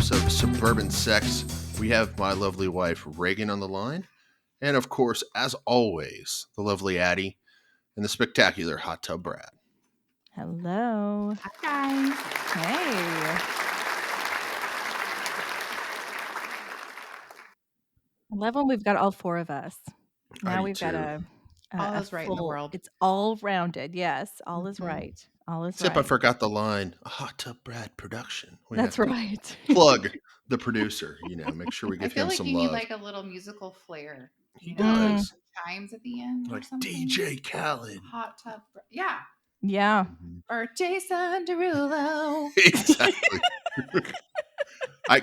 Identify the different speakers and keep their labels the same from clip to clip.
Speaker 1: episode of Suburban Sex. We have my lovely wife, Reagan, on the line. And of course, as always, the lovely Addy and the spectacular Hot Tub Brad.
Speaker 2: Hello.
Speaker 3: Hi, guys.
Speaker 2: Hey. I love when we've got all four of us.
Speaker 1: I
Speaker 2: Now
Speaker 1: do
Speaker 2: we've got
Speaker 1: too.
Speaker 3: All
Speaker 2: a
Speaker 3: is right in the
Speaker 2: full,
Speaker 3: world.
Speaker 2: it's all rounded. Yes, all is
Speaker 3: Mhm.
Speaker 2: right. All is
Speaker 1: Except I
Speaker 2: right.
Speaker 1: forgot the line, a Hot Tub Brad production. We
Speaker 2: That's
Speaker 1: have to
Speaker 2: right.
Speaker 1: plug the producer, make sure we
Speaker 3: I
Speaker 1: give
Speaker 3: feel
Speaker 1: him
Speaker 3: like
Speaker 1: some
Speaker 3: you need
Speaker 1: love.
Speaker 3: like a little musical flair.
Speaker 1: He
Speaker 2: Mm.
Speaker 1: does.
Speaker 3: Chimes at the end or
Speaker 1: Like
Speaker 3: something.
Speaker 1: DJ Khaled.
Speaker 3: Hot tub. Yeah.
Speaker 2: Yeah.
Speaker 1: Mhm.
Speaker 3: Or Jason Derulo.
Speaker 1: Exactly.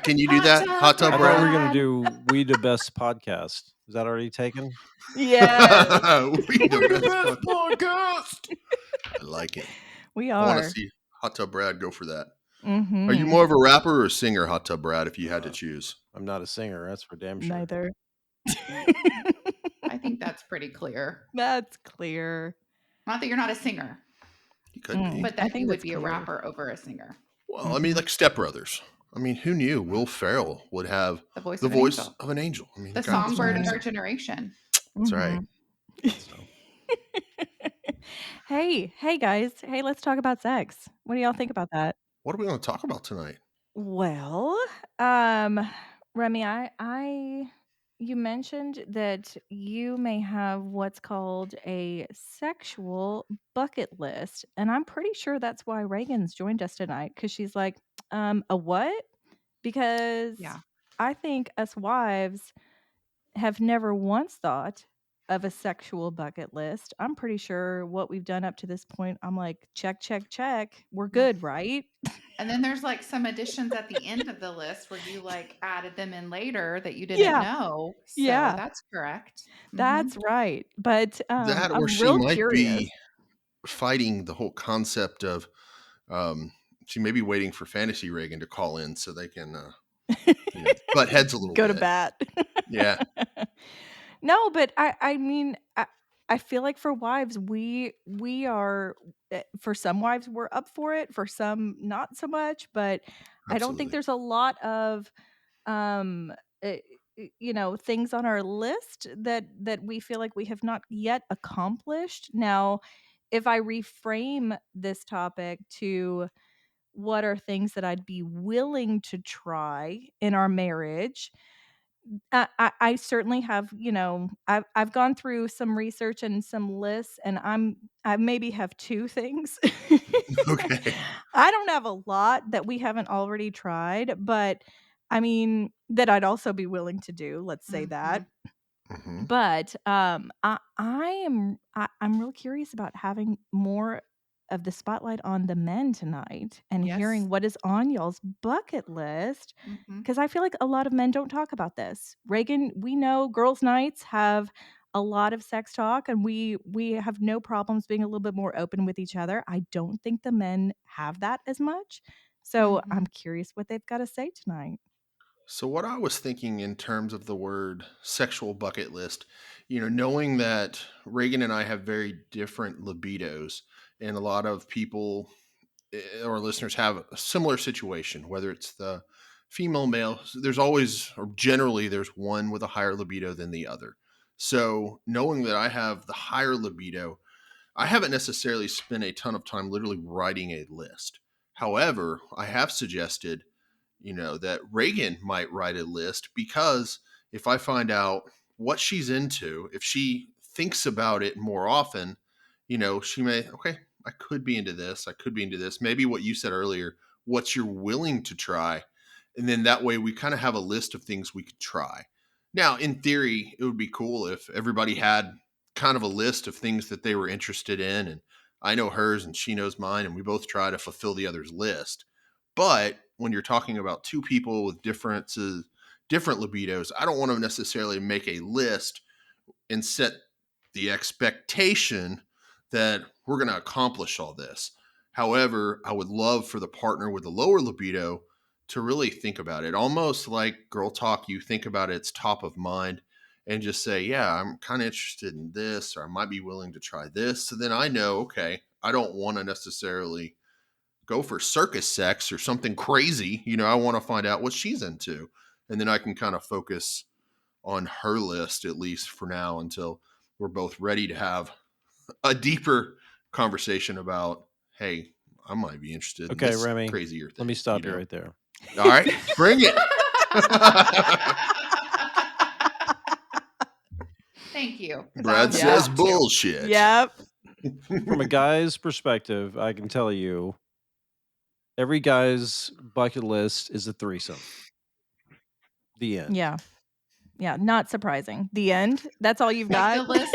Speaker 1: Can you do
Speaker 3: Hot
Speaker 1: that?
Speaker 3: Tub
Speaker 1: Hot Tub
Speaker 4: I thought we were
Speaker 1: Brad?
Speaker 4: going to do We the Best podcast. Is that already taken?
Speaker 2: Yes.
Speaker 1: We the best podcast. I like it.
Speaker 2: We
Speaker 1: I want to
Speaker 2: are.
Speaker 1: see Hot Tub Brad go for that.
Speaker 2: Mm-hmm.
Speaker 1: Are you more of a rapper or a singer, Hot Tub Brad, if you had to choose?
Speaker 4: I'm not a singer. That's for damn sure.
Speaker 2: Neither.
Speaker 3: I think that's pretty clear.
Speaker 2: That's clear.
Speaker 3: Not that you're not a singer,
Speaker 1: He could be.
Speaker 3: but
Speaker 2: I
Speaker 3: that
Speaker 2: think
Speaker 3: you would
Speaker 2: that's
Speaker 3: be a
Speaker 2: clear.
Speaker 3: rapper over a singer.
Speaker 1: Well, I mean, like Step Brothers. I mean, who knew Will Ferrell would have
Speaker 3: The voice,
Speaker 1: the
Speaker 3: of, an
Speaker 1: voice
Speaker 3: angel.
Speaker 1: of an angel? I mean,
Speaker 3: The
Speaker 1: the guy was
Speaker 3: songbird of
Speaker 1: amazing.
Speaker 3: our generation.
Speaker 1: That's right.
Speaker 2: Hey guys. Hey, let's talk about sex. What do y'all think about that?
Speaker 1: What are we going to talk about tonight?
Speaker 2: Well, Remy, you mentioned that you may have what's called a sexual bucket list, and I'm pretty sure that's why Reagan's joined us tonight, because she's like, a what? Because
Speaker 3: Yeah.
Speaker 2: I think us wives have never once thought of a sexual bucket list. I'm pretty sure what we've done up to this point, I'm like, check, check, check. We're good, right?
Speaker 3: And then there's like some additions at the end of the list where you like added them in later that you didn't know. So
Speaker 2: Yeah.
Speaker 3: that's correct.
Speaker 2: That's right. But
Speaker 1: That, or
Speaker 2: I'm
Speaker 1: she
Speaker 2: real
Speaker 1: might
Speaker 2: curious.
Speaker 1: be fighting the whole concept of, she may be waiting for Fantasy Reagan to call in so they can butt heads a little
Speaker 2: Go
Speaker 1: bit.
Speaker 2: to bat.
Speaker 1: Yeah.
Speaker 2: No, but I mean, I feel like for wives, we are, for some wives, we're up for it. For some, not so much. But I don't think
Speaker 1: Absolutely.
Speaker 2: there's a lot of, things on our list that we feel like we have not yet accomplished. Now, if I reframe this topic to what are things that I'd be willing to try in our marriage, I certainly have, I've gone through some research and some lists, and I maybe have two things.
Speaker 1: Okay.
Speaker 2: I don't have a lot that we haven't already tried, but I mean that I'd also be willing to do. Let's say that.
Speaker 1: Mm-hmm.
Speaker 2: But I'm real curious about having more of the spotlight on the men tonight and
Speaker 3: Yes.
Speaker 2: hearing what is on y'all's bucket list,
Speaker 3: Mhm.
Speaker 2: because I feel like a lot of men don't talk about this. Reagan, we know girls' nights have a lot of sex talk, and we have no problems being a little bit more open with each other. I don't think the men have that as much. So I'm curious what they've got to say tonight.
Speaker 1: So what I was thinking in terms of the word sexual bucket list, knowing that Reagan and I have very different libidos, and a lot of people or listeners have a similar situation, whether it's the female, male, there's always, or generally there's one with a higher libido than the other. So knowing that I have the higher libido, I haven't necessarily spent a ton of time literally writing a list. However, I have suggested that Reagan might write a list, because if I find out what she's into, if she thinks about it more often, she may, okay, I could be into this. I could be into this. Maybe what you said earlier, what you're willing to try. And then that way we kind of have a list of things we could try. Now, in theory, it would be cool if everybody had kind of a list of things that they were interested in. And I know hers and she knows mine, and we both try to fulfill the other's list. But when you're talking about two people with different libidos, I don't want to necessarily make a list and set the expectation that we're going to accomplish all this. However, I would love for the partner with the lower libido to really think about it. Almost like girl talk, you think about it, it's top of mind, and just say, yeah, I'm kind of interested in this, or I might be willing to try this. So then I know, okay, I don't want to necessarily go for circus sex or something crazy. I want to find out what she's into. And then I can kind of focus on her list, at least for now, until we're both ready to have a deeper conversation about, hey, I might be interested in
Speaker 4: Okay,
Speaker 1: this
Speaker 4: Remy,
Speaker 1: crazier thing.
Speaker 4: let me stop you right there.
Speaker 1: All right, bring it.
Speaker 3: Thank you. 'cause I
Speaker 1: Brad
Speaker 3: was
Speaker 1: says
Speaker 3: about to.
Speaker 1: bullshit.
Speaker 2: Yep.
Speaker 4: From a guy's perspective, I can tell you every guy's bucket list is a threesome. The end.
Speaker 2: Yeah. Yeah. Not surprising. The end. That's all you've
Speaker 3: Like
Speaker 2: got.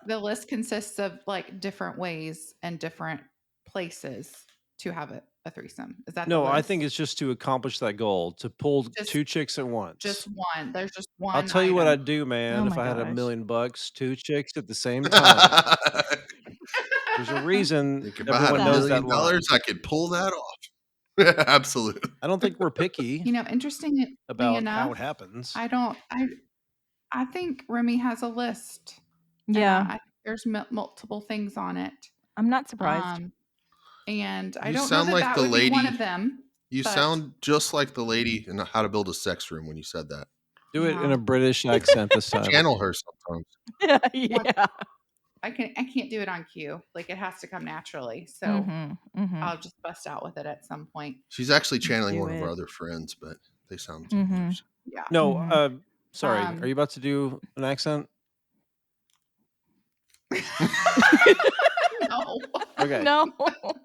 Speaker 3: the list consists of like different ways and different places to have a threesome. Is that the
Speaker 4: No,
Speaker 3: list?
Speaker 4: I think it's just to accomplish that goal, to pull
Speaker 3: Just-
Speaker 4: 2 chicks at once.
Speaker 3: just one. There's just one.
Speaker 4: I'll tell you what
Speaker 3: item.
Speaker 4: I'd do, man,
Speaker 2: Oh
Speaker 4: if
Speaker 2: my
Speaker 4: I had
Speaker 2: gosh.
Speaker 4: $1 million, 2 chicks at the same time. There's a reason
Speaker 1: Think if I had
Speaker 4: everyone
Speaker 1: $1
Speaker 4: knows that
Speaker 1: million,
Speaker 4: line.
Speaker 1: I could pull that off. Absolutely.
Speaker 4: I don't think we're picky
Speaker 3: Interestingly
Speaker 4: about
Speaker 3: enough,
Speaker 4: how it happens.
Speaker 3: I think Remy has a list. and
Speaker 2: Yeah.
Speaker 3: there's multiple things on it.
Speaker 2: I'm not surprised.
Speaker 3: And I
Speaker 1: You
Speaker 3: don't know
Speaker 1: sound
Speaker 3: that
Speaker 1: like
Speaker 3: that
Speaker 1: the
Speaker 3: would be one
Speaker 1: lady-
Speaker 3: of them.
Speaker 1: You
Speaker 3: But-
Speaker 1: sound just like the lady in How to Build a Sex Room when you said that.
Speaker 4: Do it in
Speaker 3: Yeah.
Speaker 4: a British accent this time.
Speaker 1: Channel her sometimes.
Speaker 2: Yeah.
Speaker 3: I can't do it on cue. Like it has to come naturally. So
Speaker 2: Mhm, mhm.
Speaker 3: I'll just bust out with it at some point.
Speaker 1: She's actually channeling
Speaker 2: Do
Speaker 1: one of our
Speaker 2: it.
Speaker 1: other friends, but they sound
Speaker 2: Mhm.
Speaker 1: similar. so.
Speaker 3: Yeah.
Speaker 4: No,
Speaker 2: Mhm.
Speaker 4: sorry. Are you about to do an accent?
Speaker 3: No.
Speaker 4: Okay.
Speaker 2: No.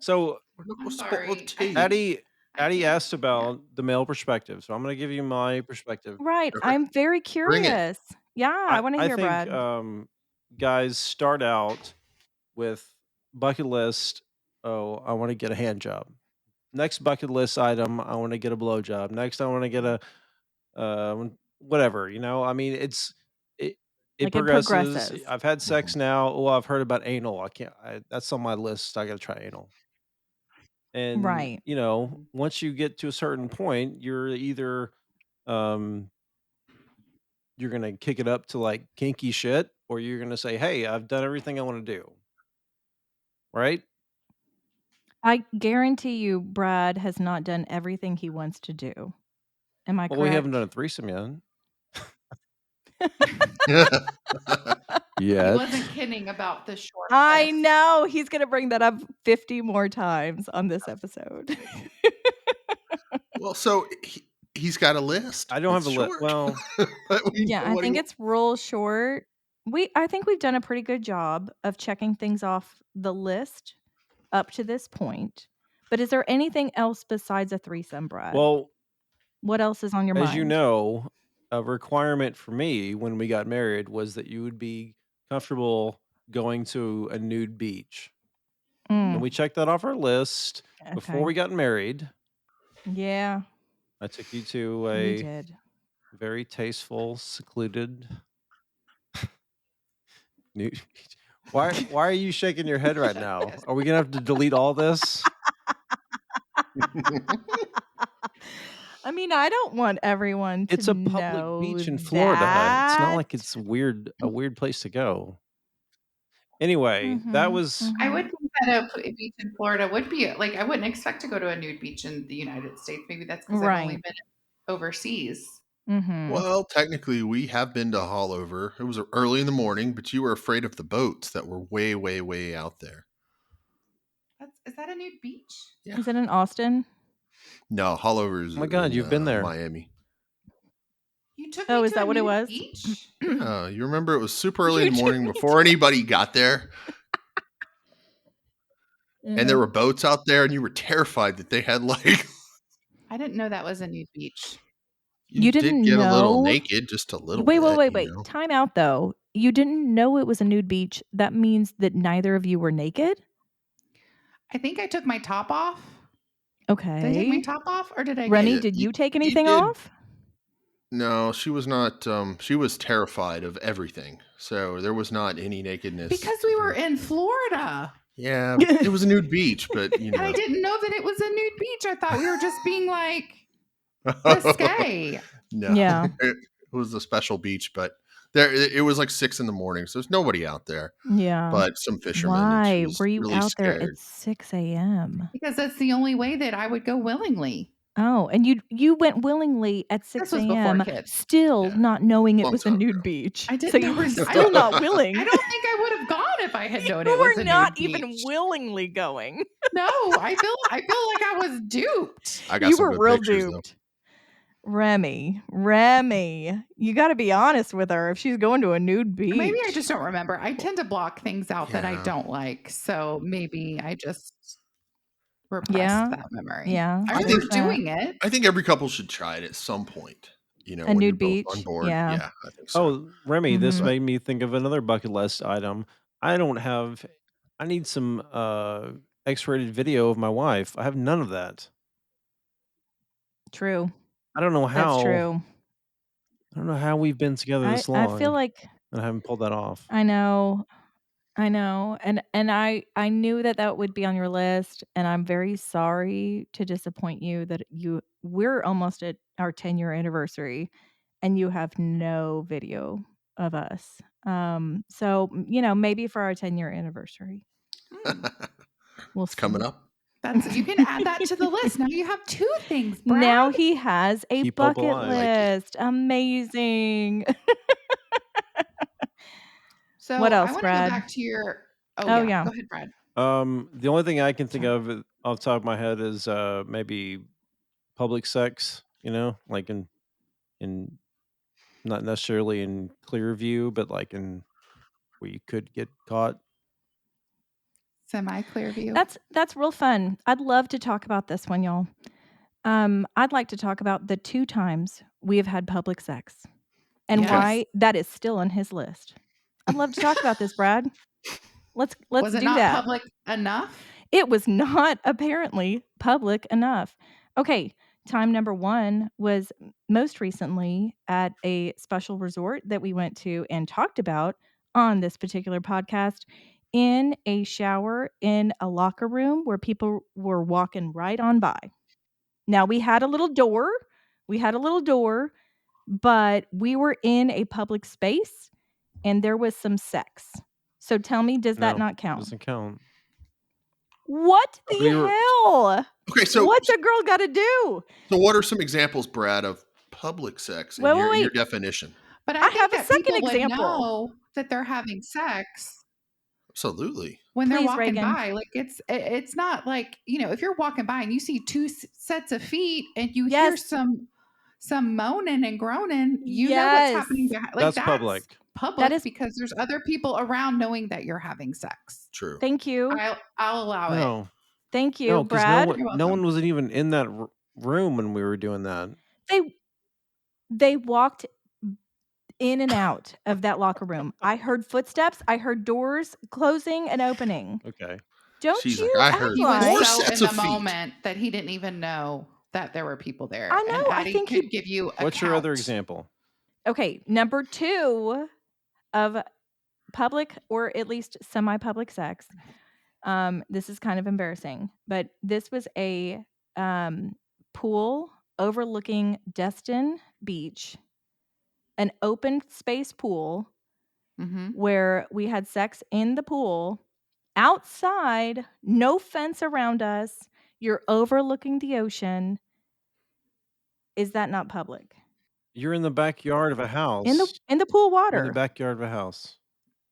Speaker 4: So
Speaker 3: I'm sorry.
Speaker 4: Addy
Speaker 3: I can't-
Speaker 4: asked about the male perspective, so I'm going to give you my perspective.
Speaker 2: Right.
Speaker 1: Okay.
Speaker 2: I'm very
Speaker 1: Bring it.
Speaker 2: curious. Yeah, I want to hear,
Speaker 4: think,
Speaker 2: Brad.
Speaker 4: guys start out with bucket list. Oh, I want to get a hand job. Next bucket list item, I want to get a blow job. Next, I want to get a whatever. I mean, it
Speaker 2: Like it
Speaker 4: progresses.
Speaker 2: progresses.
Speaker 4: I've had sex now. Oh, I've heard about anal. That's on my list. I got to try anal. And
Speaker 2: Right.
Speaker 4: once you get to a certain point, you're either you're gonna kick it up to like kinky shit, or you're gonna say, "Hey, I've done everything I want to do." Right?
Speaker 2: I guarantee you Brad has not done everything he wants to do. Am I
Speaker 4: Well,
Speaker 2: correct?
Speaker 4: we haven't done a threesome yet.
Speaker 3: He
Speaker 4: Yet.
Speaker 3: wasn't kidding about the short
Speaker 2: I
Speaker 3: list.
Speaker 2: know. He's going to bring that up 50 more times on this episode.
Speaker 1: Well, so he's got a list.
Speaker 4: I don't
Speaker 1: It's
Speaker 4: have a list.
Speaker 1: short.
Speaker 4: Well,
Speaker 1: But
Speaker 2: Yeah, I
Speaker 1: what do
Speaker 2: think
Speaker 1: you-
Speaker 2: it's real short. I think we've done a pretty good job of checking things off the list up to this point. But is there anything else besides a threesome, Brad?
Speaker 4: well,
Speaker 2: What else is on your mind?
Speaker 4: as you know, a requirement for me when we got married was that you would be comfortable going to a nude beach. And
Speaker 2: Mm,
Speaker 4: we checked that off our list before
Speaker 2: okay.
Speaker 4: we got married.
Speaker 2: Yeah,
Speaker 4: I took you to
Speaker 2: we
Speaker 4: a
Speaker 2: did.
Speaker 4: very tasteful, secluded nude beach. Why are you shaking your head right now? Are we gonna have to delete all this?
Speaker 2: I mean, I don't want everyone to
Speaker 4: It's a public
Speaker 2: know
Speaker 4: beach in Florida. It's not like
Speaker 2: that.
Speaker 4: it's a weird place to go. Anyway, that
Speaker 2: Mhm,
Speaker 4: was
Speaker 3: I
Speaker 2: mhm.
Speaker 3: would think that a beach in Florida would be like I wouldn't expect to go to a nude beach in the United States. Maybe that's because I've only
Speaker 2: Right.
Speaker 3: been overseas.
Speaker 2: Mhm.
Speaker 1: Well, technically, we have been to Hollover. It was early in the morning, but you were afraid of the boats that were way, way, way out there.
Speaker 3: Is that a nude beach?
Speaker 1: Yeah.
Speaker 2: Is it in Austin?
Speaker 1: No, Hollover is
Speaker 4: Oh my God,
Speaker 1: in,
Speaker 4: you've been there.
Speaker 1: Miami.
Speaker 3: You took
Speaker 2: Oh,
Speaker 3: me
Speaker 2: is
Speaker 3: to
Speaker 2: that
Speaker 3: a
Speaker 2: what it
Speaker 3: nude
Speaker 2: was?
Speaker 3: beach?
Speaker 1: You remember it was super early in the
Speaker 2: You
Speaker 1: morning
Speaker 2: took me
Speaker 1: before anybody got there, and there
Speaker 2: Mhm.
Speaker 1: were boats out there, and you were terrified that they had like
Speaker 3: I didn't know that was a nude beach.
Speaker 2: You
Speaker 1: did
Speaker 2: didn't
Speaker 1: get a little
Speaker 2: know?
Speaker 1: naked, just a little
Speaker 2: Wait,
Speaker 1: bit.
Speaker 2: wait. Time out though. You didn't know it was a nude beach. That means that neither of you were naked?
Speaker 3: I think I took my top off. Did I take my
Speaker 2: Okay.
Speaker 3: top off, or did I?
Speaker 2: Remy,
Speaker 1: Yeah,
Speaker 2: did
Speaker 1: you-
Speaker 2: you take
Speaker 1: you
Speaker 2: anything
Speaker 1: did.
Speaker 2: off?
Speaker 1: No, she was not. She was terrified of everything, so there was not any nakedness.
Speaker 3: Because we were in Florida,
Speaker 1: Yeah, it was a nude beach, but
Speaker 3: and I
Speaker 1: know.
Speaker 3: didn't know that it was a nude beach. I thought we were just being like risque.
Speaker 1: No,
Speaker 2: Yeah.
Speaker 1: it was a special beach, but It was like 6 in the morning, so there's nobody out there,
Speaker 2: Yeah.
Speaker 1: but some fishermen, and she
Speaker 2: Why
Speaker 1: was
Speaker 2: were you
Speaker 1: really
Speaker 2: out there at
Speaker 1: scared.
Speaker 2: 6 AM?
Speaker 3: Because that's the only way that I would go willingly.
Speaker 2: Oh, and you went willingly at
Speaker 3: This
Speaker 2: 6
Speaker 3: was before
Speaker 2: AM,
Speaker 3: kids.
Speaker 2: still
Speaker 1: Yeah,
Speaker 2: not knowing it
Speaker 1: long
Speaker 2: was a
Speaker 1: time
Speaker 2: nude
Speaker 1: ago.
Speaker 2: beach.
Speaker 3: I
Speaker 2: So
Speaker 3: didn't
Speaker 2: you
Speaker 3: know
Speaker 2: were
Speaker 3: I
Speaker 2: still
Speaker 3: don't
Speaker 2: not
Speaker 3: I
Speaker 2: willing.
Speaker 3: don't think I would have gone if I had known
Speaker 2: You
Speaker 3: it was
Speaker 2: were
Speaker 3: a
Speaker 2: not
Speaker 3: nude
Speaker 2: even
Speaker 3: beach.
Speaker 2: willingly going.
Speaker 3: No, I feel like I was duped.
Speaker 1: I got
Speaker 2: You
Speaker 1: some
Speaker 2: were
Speaker 1: good
Speaker 2: real
Speaker 1: pictures, though.
Speaker 2: duped. Remy, you gotta be honest with her if she's going to a nude beach.
Speaker 3: Maybe I just don't remember. I tend to block things out that I
Speaker 1: Yeah.
Speaker 3: don't like. So maybe I just repressed
Speaker 2: Yeah.
Speaker 3: that memory.
Speaker 2: Yeah.
Speaker 3: I
Speaker 1: I
Speaker 3: remember
Speaker 1: think
Speaker 3: doing it.
Speaker 1: I think every couple should try it at some point,
Speaker 2: A
Speaker 1: when you're
Speaker 2: nude
Speaker 1: both on
Speaker 2: beach?
Speaker 1: board.
Speaker 2: Yeah.
Speaker 1: Yeah, I think so.
Speaker 4: Oh, Remy, this
Speaker 2: Mhm.
Speaker 4: made me think of another bucket list item. I need some X-rated video of my wife. I have none of that.
Speaker 2: True.
Speaker 4: I don't know
Speaker 2: That's
Speaker 4: how
Speaker 2: true.
Speaker 4: I don't know how we've been together this
Speaker 2: I feel
Speaker 4: long
Speaker 2: like
Speaker 4: and I haven't pulled that off.
Speaker 2: I know. I know. And I knew that that would be on your list, and I'm very sorry to disappoint you that we're almost at our 10-year anniversary and you have no video of us. So, maybe for our 10-year anniversary.
Speaker 3: Hmm.
Speaker 2: We'll
Speaker 1: It's coming
Speaker 2: see.
Speaker 1: up.
Speaker 3: You can add that to the list. Now you have 2 things, Brad.
Speaker 2: Now he has a
Speaker 4: Keep hope
Speaker 2: bucket
Speaker 4: alive.
Speaker 1: Like it.
Speaker 2: list. Amazing.
Speaker 3: So
Speaker 2: What
Speaker 3: I
Speaker 2: else,
Speaker 3: want to go
Speaker 2: Brad?
Speaker 3: back to your
Speaker 2: Oh,
Speaker 3: yeah.
Speaker 2: yeah.
Speaker 3: Go ahead, Brad.
Speaker 4: The only thing I can think
Speaker 3: Sorry.
Speaker 4: of off the top of my head is maybe public sex, like in not necessarily in clear view, but like in where you could get caught.
Speaker 3: Semi-clear view.
Speaker 2: That's real fun. I'd love to talk about this one, y'all. I'd like to talk about the 2 times we have had public sex and
Speaker 3: Yes.
Speaker 2: why that is still on his list. I'd love to talk about this, Brad. Let's
Speaker 3: Was it
Speaker 2: do
Speaker 3: not
Speaker 2: that.
Speaker 3: public enough?
Speaker 2: It was not apparently public enough. Okay, time number 1 was most recently at a special resort that we went to and talked about on this particular podcast in a shower in a locker room where people were walking right on by. Now we had a little door, but we were in a public space and there was some sex. So tell me, does that
Speaker 4: No,
Speaker 2: not count?
Speaker 4: doesn't count.
Speaker 2: What the
Speaker 4: We were
Speaker 2: hell?
Speaker 1: Okay, so
Speaker 2: What's a girl gotta do?
Speaker 1: what are some examples, Brad, of public sex in
Speaker 2: Wait,
Speaker 1: your
Speaker 2: wait.
Speaker 1: definition?
Speaker 3: But
Speaker 2: I
Speaker 3: I think
Speaker 2: have a
Speaker 3: that
Speaker 2: second
Speaker 3: people would
Speaker 2: example.
Speaker 3: know that they're having sex
Speaker 1: Absolutely.
Speaker 3: when they're
Speaker 2: Please,
Speaker 3: walking
Speaker 2: Reagan.
Speaker 3: by. Like it's not like, if you're walking by and you see 2 sets of feet and you hear
Speaker 2: Yes.
Speaker 3: some moaning and groaning, you know what's happening
Speaker 2: Yes.
Speaker 3: behind. Like
Speaker 4: That's public.
Speaker 3: public
Speaker 2: is-
Speaker 3: because there's other people around knowing that you're having sex.
Speaker 1: True.
Speaker 2: Thank you.
Speaker 3: I'll allow it.
Speaker 4: No,
Speaker 2: Thank you,
Speaker 4: no, because
Speaker 2: Brad.
Speaker 3: You're
Speaker 4: no one
Speaker 3: welcome.
Speaker 4: wasn't even in that room when we were doing that.
Speaker 2: They walked in and out of that locker room. I heard footsteps. I heard doors closing and opening.
Speaker 4: Okay.
Speaker 2: Don't
Speaker 1: She's
Speaker 2: you
Speaker 1: like, I
Speaker 2: act
Speaker 1: heard
Speaker 3: He was
Speaker 1: Four
Speaker 2: like
Speaker 3: so
Speaker 1: sets
Speaker 3: in
Speaker 1: of
Speaker 3: the
Speaker 1: feet.
Speaker 3: moment that he didn't even know that there were people there.
Speaker 2: I know,
Speaker 3: And
Speaker 2: I
Speaker 3: Addy
Speaker 2: think
Speaker 3: could
Speaker 2: he-
Speaker 3: give you a
Speaker 4: What's your other
Speaker 3: count.
Speaker 4: example?
Speaker 2: Okay, number 2 of public or at least semi-public sex. This is kind of embarrassing, but this was a pool overlooking Destin Beach, an open space pool
Speaker 3: Mhm.
Speaker 2: where we had sex in the pool outside, no fence around us. You're overlooking the ocean. Is that not public?
Speaker 4: You're in the backyard of a house.
Speaker 2: In the pool
Speaker 4: You're in the
Speaker 2: water.
Speaker 4: backyard of a house.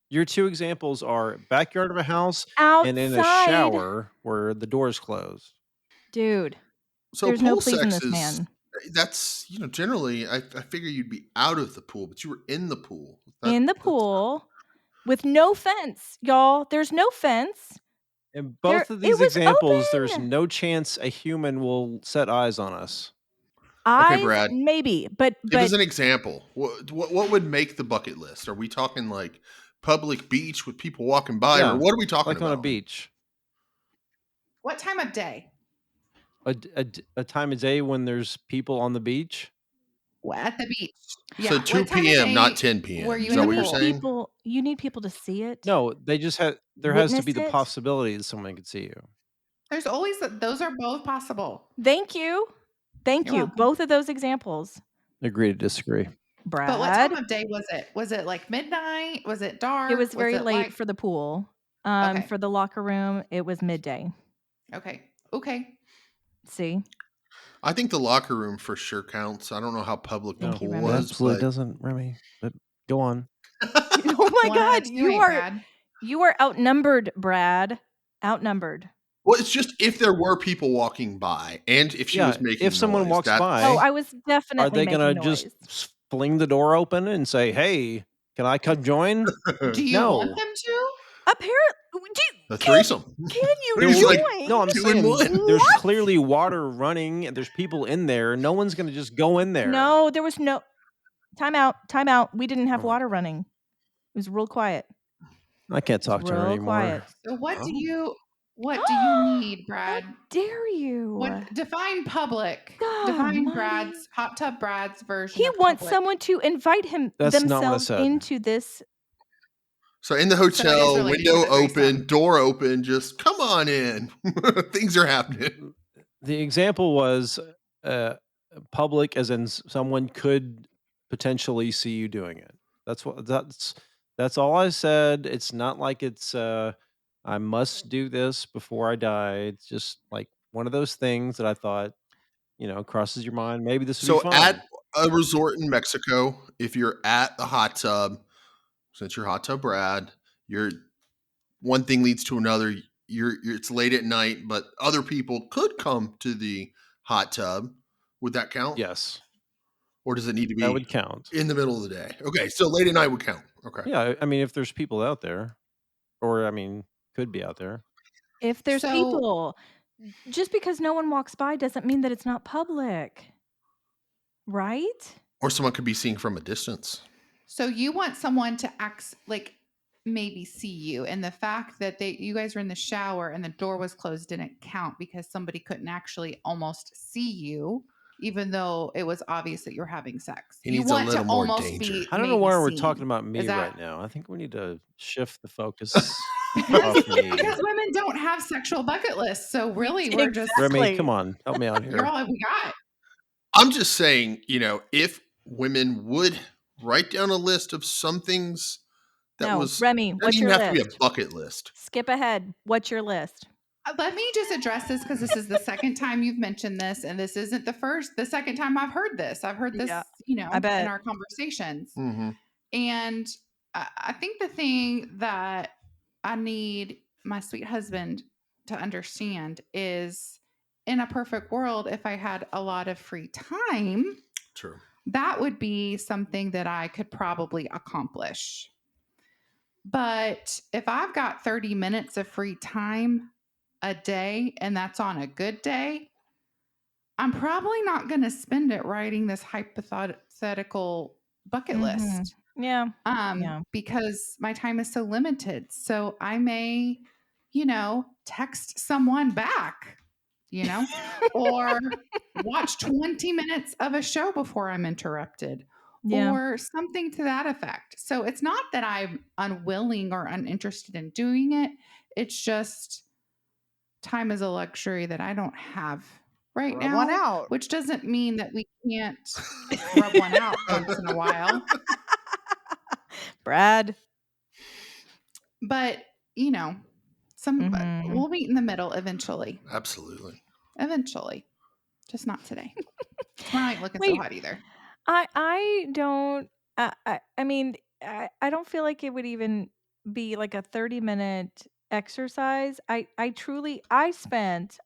Speaker 4: Your 2 examples are backyard of a house and in a
Speaker 2: Outside.
Speaker 4: shower where the door's closed.
Speaker 2: Dude,
Speaker 1: So
Speaker 2: there's no
Speaker 1: pool
Speaker 2: pleasing
Speaker 1: sex
Speaker 2: this
Speaker 1: is
Speaker 2: man.
Speaker 1: that's generally I figure you'd be out of the pool, but you were in the pool.
Speaker 2: In the pool with no fence, y'all. There's no fence.
Speaker 4: In both of these
Speaker 2: it was
Speaker 4: examples, there's
Speaker 2: open.
Speaker 4: no chance a human will set eyes on us.
Speaker 2: Eyes,
Speaker 1: Brad.
Speaker 2: maybe, but
Speaker 1: Give us an example. What would make the bucket list? Are we talking like public beach with people walking by,
Speaker 4: Yeah,
Speaker 1: or what are we talking
Speaker 4: like
Speaker 1: about?
Speaker 4: on a beach.
Speaker 3: What time of day?
Speaker 4: A time of day when there's people on the beach?
Speaker 3: At the beach.
Speaker 1: So
Speaker 3: Yeah.
Speaker 1: 2
Speaker 3: what time of
Speaker 1: p.m., not
Speaker 3: day
Speaker 1: 10 p.m.
Speaker 3: were you
Speaker 1: Is
Speaker 3: in
Speaker 1: that
Speaker 3: the
Speaker 1: what you're
Speaker 3: pool?
Speaker 1: saying?
Speaker 2: you need people to see it.
Speaker 4: No, they just had there has to be the
Speaker 2: Witness it?
Speaker 4: possibility that someone could see you.
Speaker 3: There's always those are both possible.
Speaker 2: Thank you. Thank
Speaker 3: You're
Speaker 2: you.
Speaker 3: welcome.
Speaker 2: Both of those examples.
Speaker 4: Agree to disagree.
Speaker 3: But what time
Speaker 2: Brad.
Speaker 3: of day was it? Was it like midnight? Was it dark?
Speaker 2: It was very late
Speaker 3: like
Speaker 2: for the pool.
Speaker 3: Okay.
Speaker 2: For the locker room, it was midday.
Speaker 3: Okay.
Speaker 2: See?
Speaker 1: I think the locker room for sure counts. I don't know how public the
Speaker 2: Thank you,
Speaker 1: pool
Speaker 2: Remy.
Speaker 4: It
Speaker 1: was,
Speaker 4: absolutely
Speaker 1: but
Speaker 4: doesn't, Remy. But go on.
Speaker 2: Oh my
Speaker 3: One out of
Speaker 2: God,
Speaker 3: two ain't bad.
Speaker 2: you are outnumbered, Brad. Outnumbered.
Speaker 1: well, it's just if there were people walking by and if she was
Speaker 4: Yeah,
Speaker 1: making
Speaker 4: if someone
Speaker 1: noise,
Speaker 4: walks
Speaker 2: Oh,
Speaker 4: by,
Speaker 2: I was
Speaker 4: are
Speaker 2: definitely
Speaker 4: they gonna
Speaker 2: making
Speaker 4: just
Speaker 2: noise.
Speaker 4: fling the door open and say, "Hey, can I come join"?
Speaker 3: Do you want
Speaker 4: No.
Speaker 3: them to?
Speaker 2: Apparently,
Speaker 1: a threesome.
Speaker 2: can you
Speaker 4: There
Speaker 1: It'd be
Speaker 4: will
Speaker 1: like
Speaker 2: join?
Speaker 4: No, I'm
Speaker 1: 2 in
Speaker 4: saying
Speaker 1: 1.
Speaker 4: there's
Speaker 2: What?
Speaker 4: clearly water running and there's people in there. No one's gonna just go in there.
Speaker 2: No, there was no time out. We didn't have
Speaker 4: Oh my
Speaker 2: water
Speaker 4: God.
Speaker 2: running. It was real quiet.
Speaker 4: I can't
Speaker 2: It was
Speaker 4: talk to her
Speaker 2: real
Speaker 4: anymore.
Speaker 2: quiet.
Speaker 3: So what do
Speaker 1: Oh.
Speaker 3: you need,
Speaker 2: How
Speaker 3: Brad?
Speaker 2: dare you?
Speaker 3: What define public?
Speaker 2: God
Speaker 3: Define
Speaker 2: almighty.
Speaker 3: Hot Tub Brad's version
Speaker 2: He
Speaker 3: of
Speaker 2: wants
Speaker 3: public.
Speaker 2: someone to invite
Speaker 4: That's not what I
Speaker 2: themselves
Speaker 4: said.
Speaker 2: into this.
Speaker 1: So in the
Speaker 3: So it is
Speaker 1: hotel,
Speaker 3: related to
Speaker 1: window
Speaker 3: the threesome.
Speaker 1: open, door open, just come on in. Things are happening.
Speaker 4: The example was public, as in someone could potentially see you doing it. That's all I said. It's not like it's I must do this before I die. It's just like one of those things that I thought, crosses your mind. Maybe this would be
Speaker 1: So at
Speaker 4: fun.
Speaker 1: a resort in Mexico, if you're at the hot tub, since you're hot tub Brad, you're one thing leads to another. It's late at night, but other people could come to the hot tub. Would that count?
Speaker 4: Yes,
Speaker 1: Or does it need to
Speaker 4: that
Speaker 1: be
Speaker 4: would count.
Speaker 1: in the middle of the day? Okay, so late at night would count. Okay.
Speaker 4: Yeah, I mean, if there's people out there, or could be out there.
Speaker 2: If there's
Speaker 3: So
Speaker 2: people, just because no one walks by doesn't mean that it's not public. Right?
Speaker 1: Or someone could be seeing from a distance.
Speaker 3: So you want someone to maybe see you, and the fact that you guys were in the shower and the door was closed didn't count because somebody couldn't actually almost see you, even though it was obvious that you were having sex.
Speaker 1: He
Speaker 3: You
Speaker 1: needs a
Speaker 3: want to
Speaker 1: little more
Speaker 3: almost
Speaker 1: danger.
Speaker 3: be.
Speaker 4: I don't know
Speaker 3: maybe
Speaker 4: why we're
Speaker 3: seen.
Speaker 4: talking about me
Speaker 3: Is that-
Speaker 4: right now. I think we need to shift the focus
Speaker 3: because
Speaker 4: off me.
Speaker 3: women don't have sexual bucket lists, so really we're just
Speaker 4: Remy, come on, help me out
Speaker 3: you're
Speaker 4: here.
Speaker 3: all we got.
Speaker 1: I'm just saying, if women would write down a list of some things that
Speaker 2: No,
Speaker 1: was
Speaker 2: Remy,
Speaker 1: doesn't
Speaker 2: what's
Speaker 1: even
Speaker 2: your
Speaker 1: have to be a
Speaker 2: list?
Speaker 1: bucket list.
Speaker 2: Skip ahead. What's your list?
Speaker 3: Let me just address this because this is the second time you've mentioned this, and this isn't the second time I've heard this. I've heard this,
Speaker 2: Yeah, I bet.
Speaker 3: in our conversations.
Speaker 1: Mm-hmm.
Speaker 3: And I think the thing that I need my sweet husband to understand is in a perfect world, if I had a lot of free time,
Speaker 1: True.
Speaker 3: that would be something that I could probably accomplish. But if I've got 30 minutes of free time a day, and that's on a good day, I'm probably not going to spend it writing this hypothetical bucket list.
Speaker 2: Yeah.
Speaker 3: Because my time is so limited. So I may, text someone back, or watch 20 minutes of a show before I'm interrupted.
Speaker 2: Yeah.
Speaker 3: Or something to that effect. So it's not that I'm unwilling or uninterested in doing it. It's just time is a luxury that I don't have right now.
Speaker 2: One out.
Speaker 3: Which doesn't mean that we can't rub one out once in a while.
Speaker 2: Brad.
Speaker 3: But, we'll meet in the middle eventually.
Speaker 1: Absolutely.
Speaker 3: Eventually. Just not today. Tomorrow ain't looking so hot either.
Speaker 2: I don't I mean, I don't feel like it would even be like a 30-minute exercise. I spent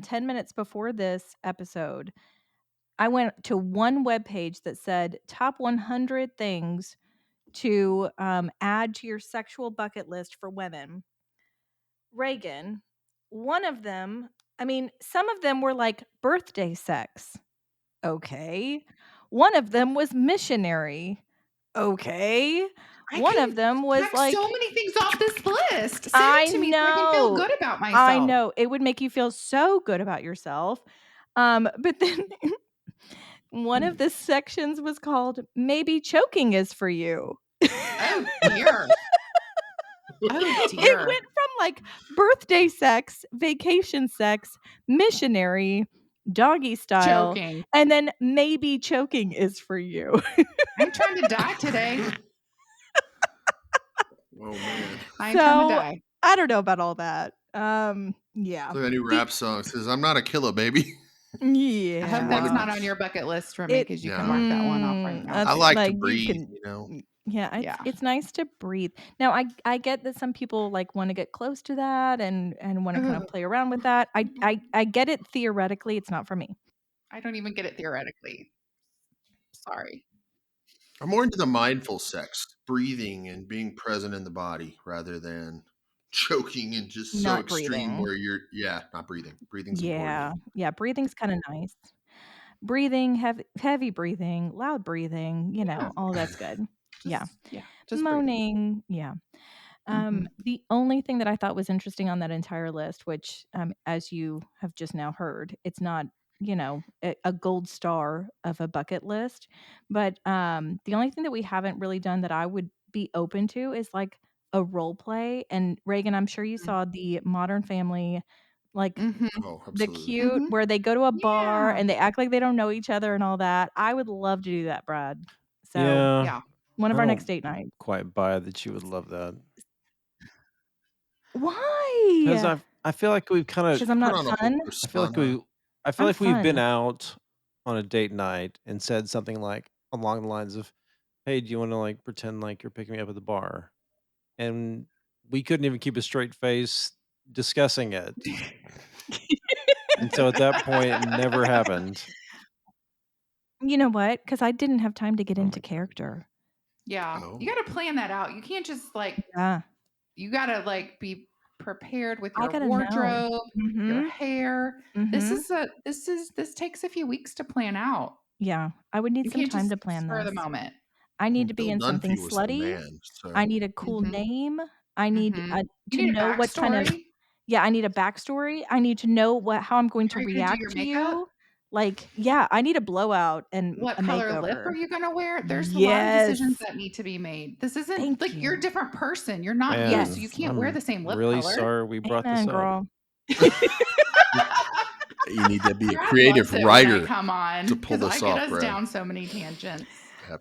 Speaker 2: 10 minutes before this episode. I went to one webpage that said top 100 things to add to your sexual bucket list for women. Reagan, one of them, some of them were like birthday sex. Okay. One of them was missionary. Okay. One of them was
Speaker 3: check
Speaker 2: like
Speaker 3: so many things off this list. Send
Speaker 2: I
Speaker 3: it to me so I can feel good about myself.
Speaker 2: I know. It would make you feel so good about yourself. But then one of the sections was called Maybe Choking is for You.
Speaker 3: Oh dear. Oh
Speaker 2: It
Speaker 3: dear.
Speaker 2: went from like birthday sex, vacation sex, missionary, doggy style,
Speaker 3: Choking.
Speaker 2: and then maybe choking is for you.
Speaker 3: I'm trying to die today.
Speaker 1: Oh man.
Speaker 3: I'm trying to
Speaker 2: So
Speaker 3: die.
Speaker 2: I don't know about all that. Yeah.
Speaker 1: So a new rap song says, "I'm not a killer, baby."
Speaker 3: I hope
Speaker 2: Yeah.
Speaker 3: that's
Speaker 1: wanted
Speaker 3: not
Speaker 1: to-
Speaker 3: on your bucket list, Remy,
Speaker 2: It
Speaker 3: because you can
Speaker 1: No.
Speaker 3: mark that one off right now.
Speaker 1: I
Speaker 2: that's
Speaker 1: like to
Speaker 2: like you
Speaker 1: breathe,
Speaker 2: can
Speaker 1: you know.
Speaker 2: yeah,
Speaker 3: Yeah.
Speaker 2: it's nice to breathe. Now I get that some people like want to get close to that and want to kind of play around with that. I get it theoretically, it's not for me.
Speaker 3: I don't even get it theoretically. Sorry.
Speaker 1: I'm more into the mindful sex, breathing and being present in the body rather than choking and just so
Speaker 2: Not
Speaker 1: extreme
Speaker 2: breathing.
Speaker 1: where you're not breathing. Breathing's
Speaker 2: Yeah.
Speaker 1: important.
Speaker 2: Yeah, breathing's kind of nice. Breathing, heavy breathing, loud breathing,
Speaker 3: Yeah.
Speaker 2: all that's good. Yeah.
Speaker 3: Just breathe.
Speaker 2: Moaning, yeah.
Speaker 3: Mhm.
Speaker 2: The only thing that I thought was interesting on that entire list, which, as you have just now heard, it's not, a gold star of a bucket list, but the only thing that we haven't really done that I would be open to is like a role play. And Reagan, I'm sure you saw the Modern Family, like
Speaker 3: Mhm.
Speaker 1: Oh,
Speaker 2: the
Speaker 1: absolutely.
Speaker 2: cute
Speaker 3: Mhm.
Speaker 2: where they go to a bar
Speaker 3: Yeah.
Speaker 2: and they act like they don't know each other and all that. I would love to do that, Brad. So
Speaker 4: Yeah.
Speaker 3: Yeah.
Speaker 2: one
Speaker 4: I
Speaker 2: of our next
Speaker 4: don't
Speaker 2: date nights.
Speaker 4: quite buy that you would love that. Because
Speaker 2: Why?
Speaker 4: I feel like we've kind of
Speaker 2: Because I'm
Speaker 1: Put
Speaker 2: not
Speaker 1: on a whole
Speaker 2: fun.
Speaker 4: I feel like
Speaker 1: persona.
Speaker 2: I'm
Speaker 4: we've been
Speaker 2: fun.
Speaker 4: out on a date night and said something like along the lines of, "Hey, do you want to like pretend like you're picking me up at the bar?" And we couldn't even keep a straight face discussing it. And so at that point, it never happened.
Speaker 2: You know what? Because I didn't have time to get
Speaker 4: Oh
Speaker 2: into
Speaker 4: my God.
Speaker 2: character.
Speaker 3: Yeah.
Speaker 1: Oh.
Speaker 3: You got to plan that out. You can't just
Speaker 2: Yeah.
Speaker 3: you got to be prepared with
Speaker 2: I
Speaker 3: your
Speaker 2: gotta know.
Speaker 3: wardrobe, your
Speaker 2: Mhm.
Speaker 3: hair.
Speaker 2: Mhm.
Speaker 3: This takes a few weeks to plan out.
Speaker 2: Yeah. I would need
Speaker 3: You
Speaker 2: some
Speaker 3: can't
Speaker 2: time
Speaker 3: just
Speaker 2: to plan
Speaker 3: spur of the
Speaker 2: this.
Speaker 3: moment.
Speaker 2: I need to be
Speaker 1: Bill
Speaker 2: in something
Speaker 1: Dunphy was the
Speaker 2: slutty.
Speaker 1: man.
Speaker 2: I
Speaker 1: So
Speaker 2: need a cool
Speaker 3: Mhm.
Speaker 2: name. I need,
Speaker 3: Mhm. You
Speaker 2: to
Speaker 3: need a
Speaker 2: know what kind of
Speaker 3: backstory.
Speaker 2: yeah, I need a backstory. I need to know how I'm going to
Speaker 3: Are you going to do
Speaker 2: react
Speaker 3: your
Speaker 2: to
Speaker 3: makeup?
Speaker 2: you. Like, yeah, I need a blowout and
Speaker 3: What
Speaker 2: a
Speaker 3: color lip are
Speaker 2: makeover.
Speaker 3: you going to wear? There's a lot of
Speaker 2: Yes.
Speaker 3: decisions that need to be made. This isn't
Speaker 2: Thank
Speaker 3: you're a
Speaker 2: you.
Speaker 3: different person. You're not you,
Speaker 2: Yes.
Speaker 3: so
Speaker 4: Man,
Speaker 3: you can't wear
Speaker 4: I'm
Speaker 3: the same lip
Speaker 4: really
Speaker 3: color.
Speaker 4: sorry we brought this
Speaker 2: Amen,
Speaker 4: up.
Speaker 2: girl.
Speaker 1: you need to be a
Speaker 3: Brad
Speaker 1: creative
Speaker 3: loves it when I
Speaker 1: writer
Speaker 3: come on
Speaker 1: to pull
Speaker 3: because I
Speaker 1: this
Speaker 3: get
Speaker 1: off,
Speaker 3: us
Speaker 1: Brad.
Speaker 3: down so many tangents.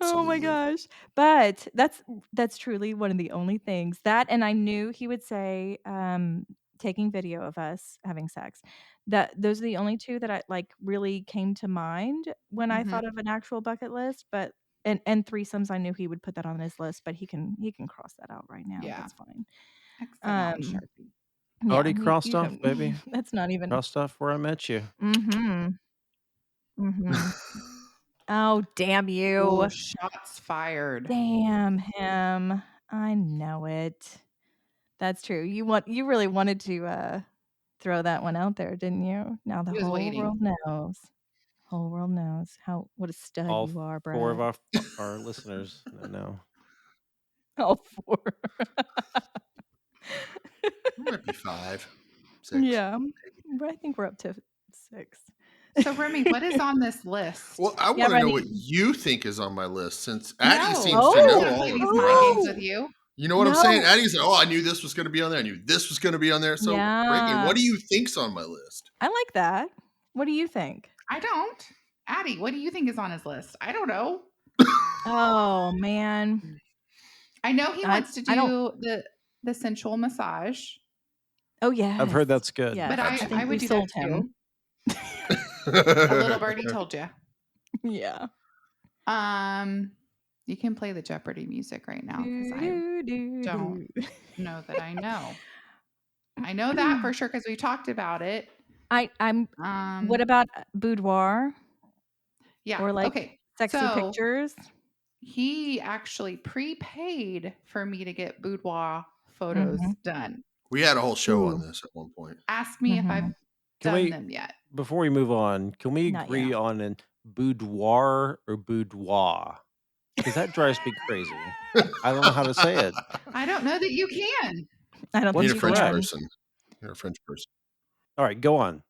Speaker 2: Oh my
Speaker 1: Absolutely.
Speaker 2: gosh. But that's truly one of the only things that and I knew he would say taking video of us having sex. That those are the only two that I like really came to mind when I
Speaker 3: Mhm.
Speaker 2: thought of an actual bucket list, but and threesomes I knew he would put that on his list, but he can cross that out right now.
Speaker 3: Yeah.
Speaker 2: That's fine.
Speaker 3: X that out in
Speaker 2: Um
Speaker 3: Sharpie.
Speaker 2: yeah,
Speaker 4: Already crossed
Speaker 2: you
Speaker 4: off,
Speaker 2: don't
Speaker 4: baby.
Speaker 2: that's not even
Speaker 4: Crossed off where I met you.
Speaker 2: Mhm. Mhm. Oh, damn
Speaker 3: Ooh,
Speaker 2: you.
Speaker 3: shots fired.
Speaker 2: Damn him. I know it. That's true. You really wanted to throw that one out there, didn't you? Now the
Speaker 3: He was
Speaker 2: whole
Speaker 3: waiting.
Speaker 2: world knows. Whole world knows what a stud
Speaker 4: All
Speaker 2: you are,
Speaker 4: four of
Speaker 2: Brad.
Speaker 4: our listeners know.
Speaker 2: All four.
Speaker 1: It might be 5, 6.
Speaker 2: Yeah. But I think we're up to 6.
Speaker 3: So Remy, what is on this list?
Speaker 1: Well, I
Speaker 2: Yeah,
Speaker 1: want to know
Speaker 2: Remy.
Speaker 1: what you think is on my list since Addy
Speaker 3: No,
Speaker 1: seems to
Speaker 3: I'm
Speaker 1: know
Speaker 3: not
Speaker 2: Oh!
Speaker 1: all
Speaker 3: playing
Speaker 1: of
Speaker 3: these
Speaker 1: them.
Speaker 3: mind games with
Speaker 2: Oh!
Speaker 3: you.
Speaker 1: You know what I'm saying?
Speaker 2: No.
Speaker 1: Addy's like, oh, I knew this was going to be on there. I knew this was going to be on there. So, Reagan,
Speaker 2: Yeah.
Speaker 1: what do you think's on my list?
Speaker 2: I like that. What do you think?
Speaker 3: I don't. Addy, what do you think is on his list? I don't know.
Speaker 2: Oh, man.
Speaker 3: I know he wants to
Speaker 2: I don't
Speaker 3: do the sensual massage,
Speaker 2: Oh,
Speaker 4: I've heard
Speaker 2: yes.
Speaker 4: that's good.
Speaker 2: Yes.
Speaker 3: but I
Speaker 1: Absolutely.
Speaker 2: think
Speaker 3: would
Speaker 2: we
Speaker 3: do that
Speaker 2: sold him.
Speaker 3: too. A little birdie told you.
Speaker 2: Yeah.
Speaker 3: You can play the Jeopardy music right now because I
Speaker 2: Do, do,
Speaker 3: don't
Speaker 2: do.
Speaker 3: know that I know. I know that for sure because we talked about it.
Speaker 2: I'm what
Speaker 3: Um,
Speaker 2: about boudoir
Speaker 3: yeah.
Speaker 2: or like
Speaker 3: Okay.
Speaker 2: sexy
Speaker 3: So
Speaker 2: pictures?
Speaker 3: he actually prepaid for me to get boudoir photos
Speaker 2: Mhm.
Speaker 3: done.
Speaker 1: We had a whole show on
Speaker 2: Ooh.
Speaker 1: this at one point.
Speaker 3: Ask me if I've
Speaker 2: Mhm.
Speaker 4: Can
Speaker 3: done
Speaker 4: we,
Speaker 3: them yet.
Speaker 4: before we move on, can we
Speaker 2: Not
Speaker 4: agree
Speaker 2: yet.
Speaker 4: on an boudoir or boudoir? Because that drives me crazy. I don't know how to say it.
Speaker 3: I don't know that you can.
Speaker 2: I don't
Speaker 4: What's
Speaker 1: Need
Speaker 2: think
Speaker 1: a
Speaker 2: you
Speaker 1: French
Speaker 2: can.
Speaker 4: correct?
Speaker 1: person. You're a French person.
Speaker 4: All right, go on.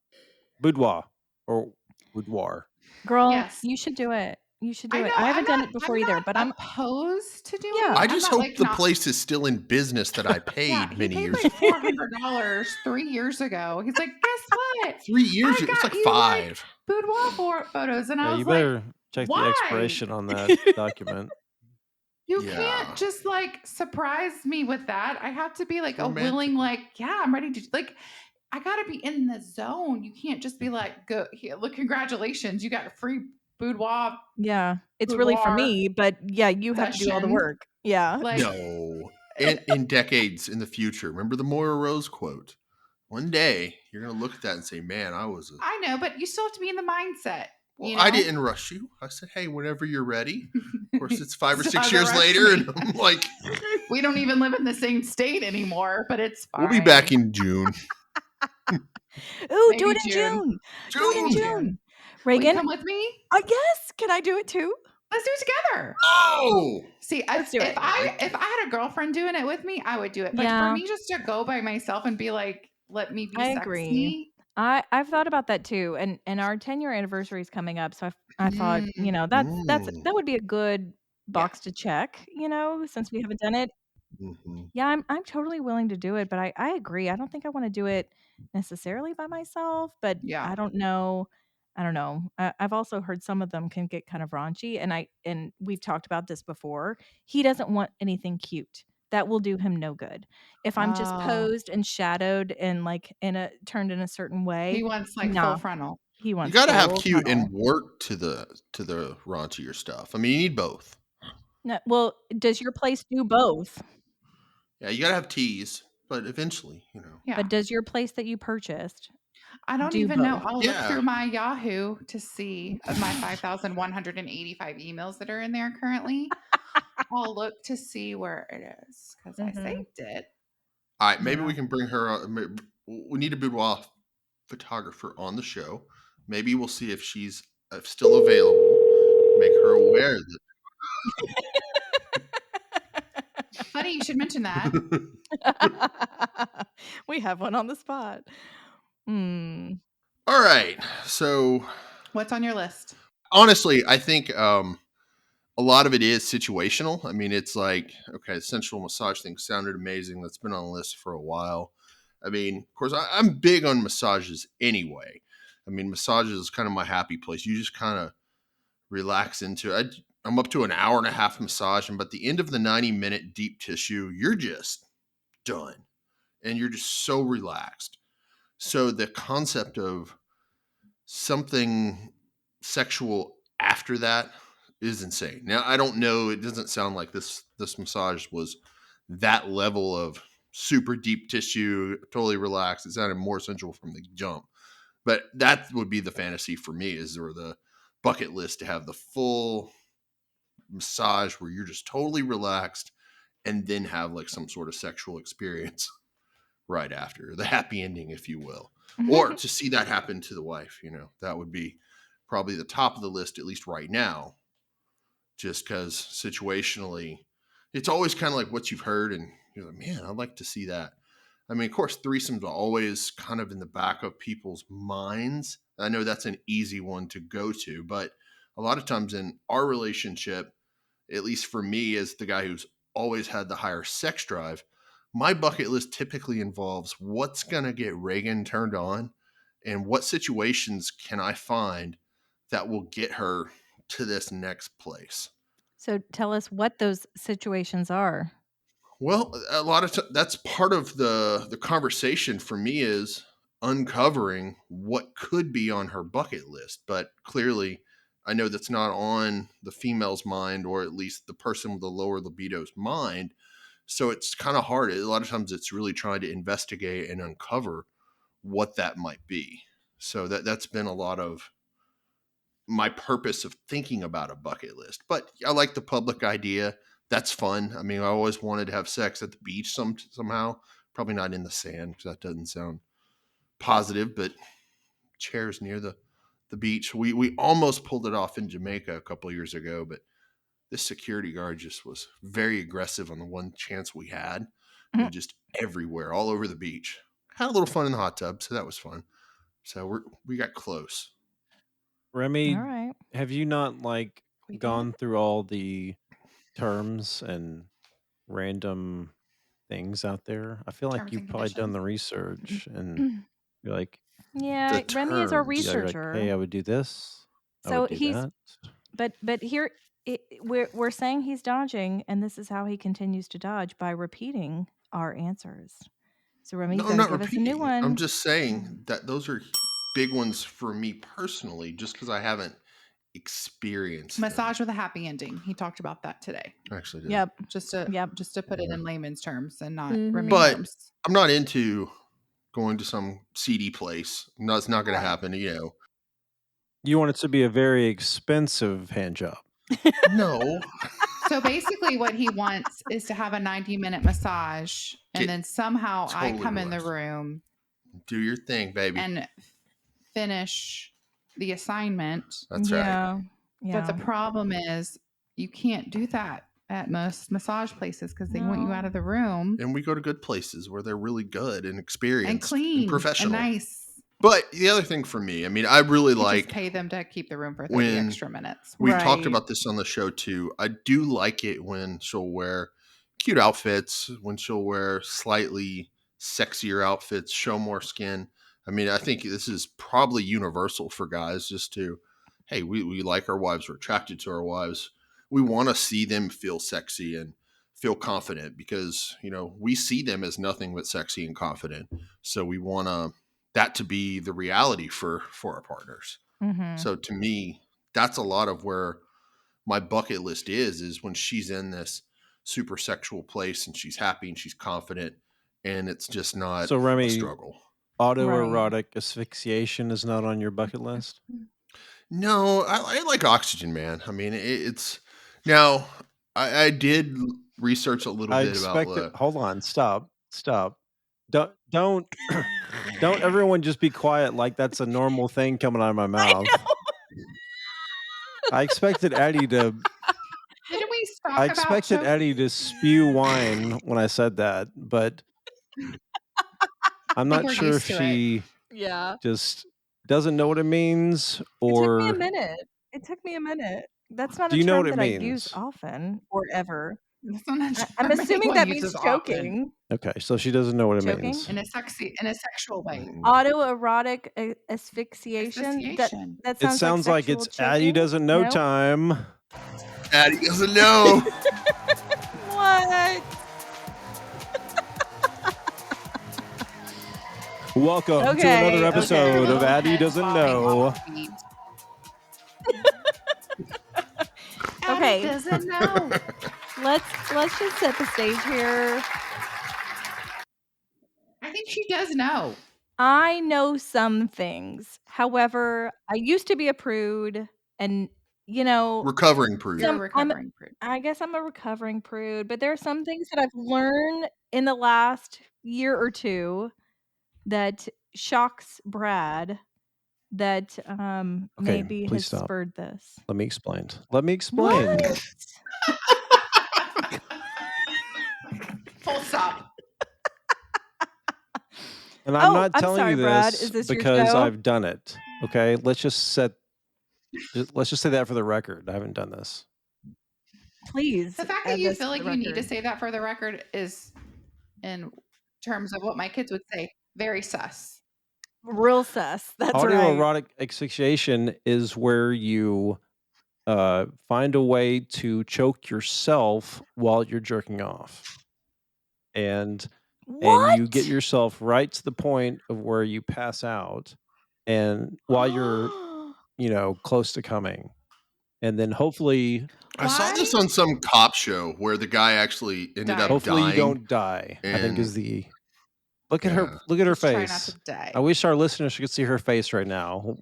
Speaker 4: Boudoir or boudoir.
Speaker 2: Girl,
Speaker 3: Yes.
Speaker 2: you should do it. You should
Speaker 3: I
Speaker 2: do it.
Speaker 3: know.
Speaker 2: I
Speaker 3: I'm
Speaker 2: haven't done
Speaker 3: not.
Speaker 2: it
Speaker 3: I'm
Speaker 2: before either, but
Speaker 3: not
Speaker 2: I'm
Speaker 3: opposed to doing
Speaker 2: Yeah.
Speaker 3: it.
Speaker 1: I
Speaker 3: I'm
Speaker 1: just
Speaker 3: not
Speaker 1: hope
Speaker 3: like
Speaker 1: the
Speaker 3: not.
Speaker 1: place is still in business that I
Speaker 3: Yeah,
Speaker 1: paid
Speaker 3: he
Speaker 1: many
Speaker 3: paid
Speaker 1: years
Speaker 3: like
Speaker 1: ago.
Speaker 3: $400 3 years ago. He's like, guess what?
Speaker 1: 3 years,
Speaker 3: I
Speaker 1: it's
Speaker 3: got
Speaker 1: like
Speaker 3: you like
Speaker 1: 5.
Speaker 3: boudoir photos. And
Speaker 4: Yeah,
Speaker 3: I
Speaker 4: you
Speaker 3: was like,
Speaker 4: better check the
Speaker 3: why?
Speaker 4: expiration on that document.
Speaker 3: You can't
Speaker 1: Yeah.
Speaker 3: just like surprise me with that. I have to be like
Speaker 1: It's
Speaker 3: a
Speaker 1: romantic.
Speaker 3: willing, like, yeah, I'm ready to like. I gotta be in the zone. You can't just be like, go here. Look, congratulations, you got a free boudoir
Speaker 2: Yeah, it's really for
Speaker 3: boudoir
Speaker 2: me, but yeah, you have to do all the
Speaker 3: session.
Speaker 2: work. Yeah.
Speaker 3: Like,
Speaker 1: No. In decades in the future, remember the Moira Rose quote? One day you're gonna look at that and say, "Man, I was a."
Speaker 3: I know, but you still have to be in the mindset,
Speaker 1: Well,
Speaker 3: you
Speaker 1: I
Speaker 3: know?
Speaker 1: didn't rush you. I said, "Hey, whenever you're ready." Of course, it's 5 or 6
Speaker 3: Saga
Speaker 1: years
Speaker 3: rushed
Speaker 1: later, and
Speaker 3: me.
Speaker 1: I'm like,
Speaker 3: We don't even live in the same state anymore, but it's
Speaker 1: "We'll be back
Speaker 3: fine.
Speaker 1: in June."
Speaker 2: Ooh, do
Speaker 3: Maybe
Speaker 2: it in
Speaker 3: June.
Speaker 2: June. Do it in
Speaker 3: Maybe
Speaker 1: June.
Speaker 3: June.
Speaker 2: June.
Speaker 3: Will you
Speaker 2: Reagan,
Speaker 3: come with me?
Speaker 2: yes, can I do it too?
Speaker 3: Let's do it together.
Speaker 1: Oh,
Speaker 3: See,
Speaker 2: Let's do
Speaker 3: if
Speaker 2: it.
Speaker 1: I
Speaker 3: I
Speaker 1: like
Speaker 3: if
Speaker 1: it.
Speaker 3: I had a girlfriend doing it with me, I would do it. But for
Speaker 2: Yeah,
Speaker 3: me just to go by myself and be like, let me be
Speaker 2: I agree.
Speaker 3: sexy.
Speaker 2: I've thought about that too, and our 10-year anniversary is coming up, so I thought,
Speaker 3: Mm,
Speaker 2: that would be a good
Speaker 3: yeah.
Speaker 2: box to check, since we haven't done it.
Speaker 1: Mhm.
Speaker 2: Yeah, I'm totally willing to do it, but I agree. I don't think I wanna do it necessarily by myself, but
Speaker 3: Yeah.
Speaker 2: I don't know. I don't know. I've also heard some of them can get kind of raunchy, and we've talked about this before. He doesn't want anything cute. That will do him no good. If I'm just
Speaker 3: Oh,
Speaker 2: posed and shadowed and, like, in a turned in a certain
Speaker 3: he
Speaker 2: way,
Speaker 3: wants like full
Speaker 2: nah,
Speaker 3: frontal.
Speaker 2: he
Speaker 1: You
Speaker 2: wants
Speaker 1: got to have
Speaker 2: full
Speaker 1: cute and
Speaker 2: frontal.
Speaker 1: work to the raunchier stuff. I mean, you need both.
Speaker 2: No, well, does your place do both?
Speaker 1: Yeah, you got to have tease, but eventually, you know.
Speaker 3: Yeah.
Speaker 2: But does your place that you purchased
Speaker 3: I don't
Speaker 2: do
Speaker 3: even know.
Speaker 2: both?
Speaker 3: I'll look
Speaker 1: Yeah.
Speaker 3: through my Yahoo to see of my 5,185 emails that are in there currently. I'll look to see where it is because I
Speaker 2: Mhm.
Speaker 3: saved it.
Speaker 1: All right, maybe
Speaker 2: Yeah.
Speaker 1: we can bring her. We need a boudoir photographer on the show. Maybe we'll see if she's still available. Make her aware
Speaker 3: Funny you should mention that.
Speaker 1: that.
Speaker 2: We have one on the spot. Hmm.
Speaker 1: All right. So
Speaker 3: What's on your list?
Speaker 1: honestly, I think a lot of it is situational. I mean, it's like, okay, sensual massage thing sounded amazing. That's been on the list for a while. I mean, of course, I'm big on massages anyway. I mean, massages is kind of my happy place. You just kind of relax into it. I'm up to an hour and a half massage, and by the end of the 90-minute deep tissue, you're just done and you're just so relaxed. So the concept of something sexual after that is insane. Now I don't know, it doesn't sound like this massage was that level of super deep tissue, totally relaxed. It sounded more sensual from the jump. But that would be the fantasy for me is or the bucket list to have the full massage where you're just totally relaxed and then have like some sort of sexual experience right after the happy ending, if you will, or to see that happen to the wife. You know, that would be probably the top of the list, at least right now, just because situationally, it's always kind of like what you've heard, and you're like, man, I'd like to see that. I mean, of course, threesomes are always kind of in the back of people's minds. I know that's an easy one to go to, but a lot of times in our relationship, at least for me as the guy who's always had the higher sex drive, my bucket list typically involves what's going to get Reagan turned on and what situations can I find that will get her to this next place.
Speaker 2: So tell us what those situations are.
Speaker 1: Well, a lot of that's part of the conversation for me is uncovering what could be on her bucket list, but clearly I know that's not on the female's mind or at least the person with the lower libido's mind. So it's kind of hard. A lot of times it's really trying to investigate and uncover what that might be. So that's been a lot of my purpose of thinking about a bucket list. But I like the public idea. That's fun. I mean, I always wanted to have sex at the beach somehow. Probably not in the sand because that doesn't sound positive, but chairs near the beach. We almost pulled it off in Jamaica a couple of years ago, but this security guard just was very aggressive on the one chance we had
Speaker 2: Mhm.
Speaker 1: and just everywhere, all over the beach. Had a little fun in the hot tub, so that was fun. So we got close.
Speaker 2: All
Speaker 4: Remy,
Speaker 2: right.
Speaker 4: have you not like
Speaker 3: We did.
Speaker 4: gone through all the terms and random things out there? I feel like
Speaker 3: Terms
Speaker 4: you've
Speaker 3: and
Speaker 4: probably done
Speaker 3: conditions.
Speaker 4: the research and you're like
Speaker 2: Yeah, Remy is our
Speaker 1: terms.
Speaker 4: Yeah, you're like,
Speaker 2: researcher.
Speaker 4: hey, I would do this. I
Speaker 2: So
Speaker 4: would do
Speaker 2: he's
Speaker 4: that.
Speaker 2: but here we're saying he's dodging, and this is how he continues to dodge by repeating our answers. So Remy, you
Speaker 1: No, I'm
Speaker 2: got to
Speaker 1: not
Speaker 2: give us a new
Speaker 1: repeating. I'm
Speaker 2: one.
Speaker 1: just saying that those are big ones for me personally, just because I haven't experienced them.
Speaker 3: Massage with a happy ending. He talked about that today.
Speaker 1: I actually did.
Speaker 2: Yep.
Speaker 3: Just to
Speaker 2: Yep.
Speaker 3: put it in layman's terms and not
Speaker 2: Mhm.
Speaker 3: Remy
Speaker 1: But
Speaker 3: terms.
Speaker 1: I'm not into going to some seedy place. No, it's not going
Speaker 3: Right.
Speaker 1: to happen. You know,
Speaker 4: You want it to be a very expensive hand job.
Speaker 1: no.
Speaker 3: So basically, what he wants is to have a 90-minute massage, and
Speaker 1: Get
Speaker 3: then somehow I
Speaker 1: totally
Speaker 3: come in the
Speaker 1: relaxed.
Speaker 3: room
Speaker 1: Do your thing, baby.
Speaker 3: and finish the assignment.
Speaker 1: That's right.
Speaker 2: Yeah.
Speaker 3: But the
Speaker 2: Yeah.
Speaker 3: problem is, you can't do that at most massage places because they want you out of the room
Speaker 1: And we go to good places where they're really good and experienced
Speaker 3: and clean and
Speaker 1: professional.
Speaker 3: nice.
Speaker 1: But the other thing for me, I mean, I really
Speaker 3: You just
Speaker 1: like
Speaker 3: pay them to keep the room for 30
Speaker 1: when
Speaker 3: extra minutes.
Speaker 1: we talked
Speaker 2: Right.
Speaker 1: about this on the show too. I do like it when she'll wear cute outfits, when she'll wear slightly sexier outfits, show more skin. I mean, I think this is probably universal for guys just to, hey, we like our wives, we're attracted to our wives. We want to see them feel sexy and feel confident because, you know, we see them as nothing but sexy and confident. So we want that to be the reality for our partners.
Speaker 2: Mm-hmm.
Speaker 1: So to me, that's a lot of where my bucket list is when she's in this super sexual place and she's happy and she's confident and it's just not
Speaker 4: So
Speaker 1: a
Speaker 4: Remy,
Speaker 1: struggle.
Speaker 4: autoerotic asphyxiation is not on your bucket list?
Speaker 1: No, I like oxygen, man. I mean, it's now I did research a little
Speaker 4: I
Speaker 1: bit about
Speaker 4: expected. Hold on, stop. Don't don't everyone just be quiet like that's a normal thing coming out of my mouth. I expected Addy to
Speaker 3: Didn't we talk
Speaker 4: I
Speaker 3: about
Speaker 4: expected Addy to spew wine when I said that, but I'm
Speaker 3: I think
Speaker 4: not
Speaker 3: we're
Speaker 4: sure if
Speaker 3: used to it.
Speaker 4: she
Speaker 2: Yeah.
Speaker 4: just doesn't know what it means
Speaker 2: It took me a
Speaker 4: or
Speaker 2: minute. It took me a minute. That's not
Speaker 4: do
Speaker 2: a
Speaker 4: you know what
Speaker 2: term
Speaker 4: it
Speaker 2: that I use
Speaker 4: means?
Speaker 2: often or ever.
Speaker 3: That's not a
Speaker 2: I'm
Speaker 3: term
Speaker 2: assuming
Speaker 3: anyone
Speaker 2: that means
Speaker 3: uses often
Speaker 2: choking.
Speaker 4: Okay, so she doesn't know what it
Speaker 2: Choking?
Speaker 4: means.
Speaker 3: in a sexual way.
Speaker 2: Autoerotic asphyxiation.
Speaker 3: Asphyxiation.
Speaker 2: That
Speaker 4: It
Speaker 2: sounds like
Speaker 4: sounds like
Speaker 2: sexual
Speaker 4: it's Addy
Speaker 2: choking.
Speaker 4: Doesn't Know
Speaker 2: No?
Speaker 4: time.
Speaker 1: Addy doesn't know.
Speaker 2: What?
Speaker 4: Welcome to
Speaker 2: Okay,
Speaker 4: another
Speaker 2: okay.
Speaker 4: episode of
Speaker 3: Little
Speaker 4: Addy
Speaker 3: heads
Speaker 4: Doesn't
Speaker 3: bobbing
Speaker 4: Know.
Speaker 3: off the beat.
Speaker 2: Okay.
Speaker 3: Addy doesn't know.
Speaker 2: Let's just set the stage here.
Speaker 3: I think she does know.
Speaker 2: I know some things. However, I used to be a prude, and
Speaker 1: Recovering prude.
Speaker 3: You're a recovering prude.
Speaker 2: I guess I'm a recovering prude, but there are some things that I've learned in the last year or two that shocks Brad that
Speaker 4: Okay,
Speaker 2: maybe
Speaker 4: please
Speaker 2: has
Speaker 4: stop.
Speaker 2: spurred this.
Speaker 4: Let me explain. Let me explain.
Speaker 2: What?
Speaker 3: Full stop.
Speaker 4: And I'm
Speaker 2: Oh,
Speaker 4: not
Speaker 2: I'm
Speaker 4: telling
Speaker 2: sorry,
Speaker 4: you
Speaker 2: Brad.
Speaker 4: this
Speaker 2: Is this your
Speaker 4: because
Speaker 2: show?
Speaker 4: I've done it. Okay, let's just say that for the record. I haven't done this.
Speaker 2: Please.
Speaker 3: The fact that
Speaker 2: add
Speaker 3: you
Speaker 2: this
Speaker 3: feel
Speaker 2: to
Speaker 3: like
Speaker 2: the
Speaker 3: you need to
Speaker 2: record.
Speaker 3: say that for the record is, in terms of what my kids would say, very sus.
Speaker 2: Real sus. That's right.
Speaker 4: Autoerotic asphyxiation is where you find a way to choke yourself while you're jerking off. And you get
Speaker 2: What?
Speaker 4: yourself right to the point of where you pass out and while you're, close to coming. And then hopefully
Speaker 1: I saw this
Speaker 3: Why?
Speaker 1: on some cop show where the guy actually ended up
Speaker 4: hopefully you
Speaker 1: dying.
Speaker 4: don't die. I think is
Speaker 1: and
Speaker 4: the look at her
Speaker 1: yeah.
Speaker 4: look at her
Speaker 3: Just try not
Speaker 4: face.
Speaker 3: to die.
Speaker 4: I wish our listeners could see her face right now.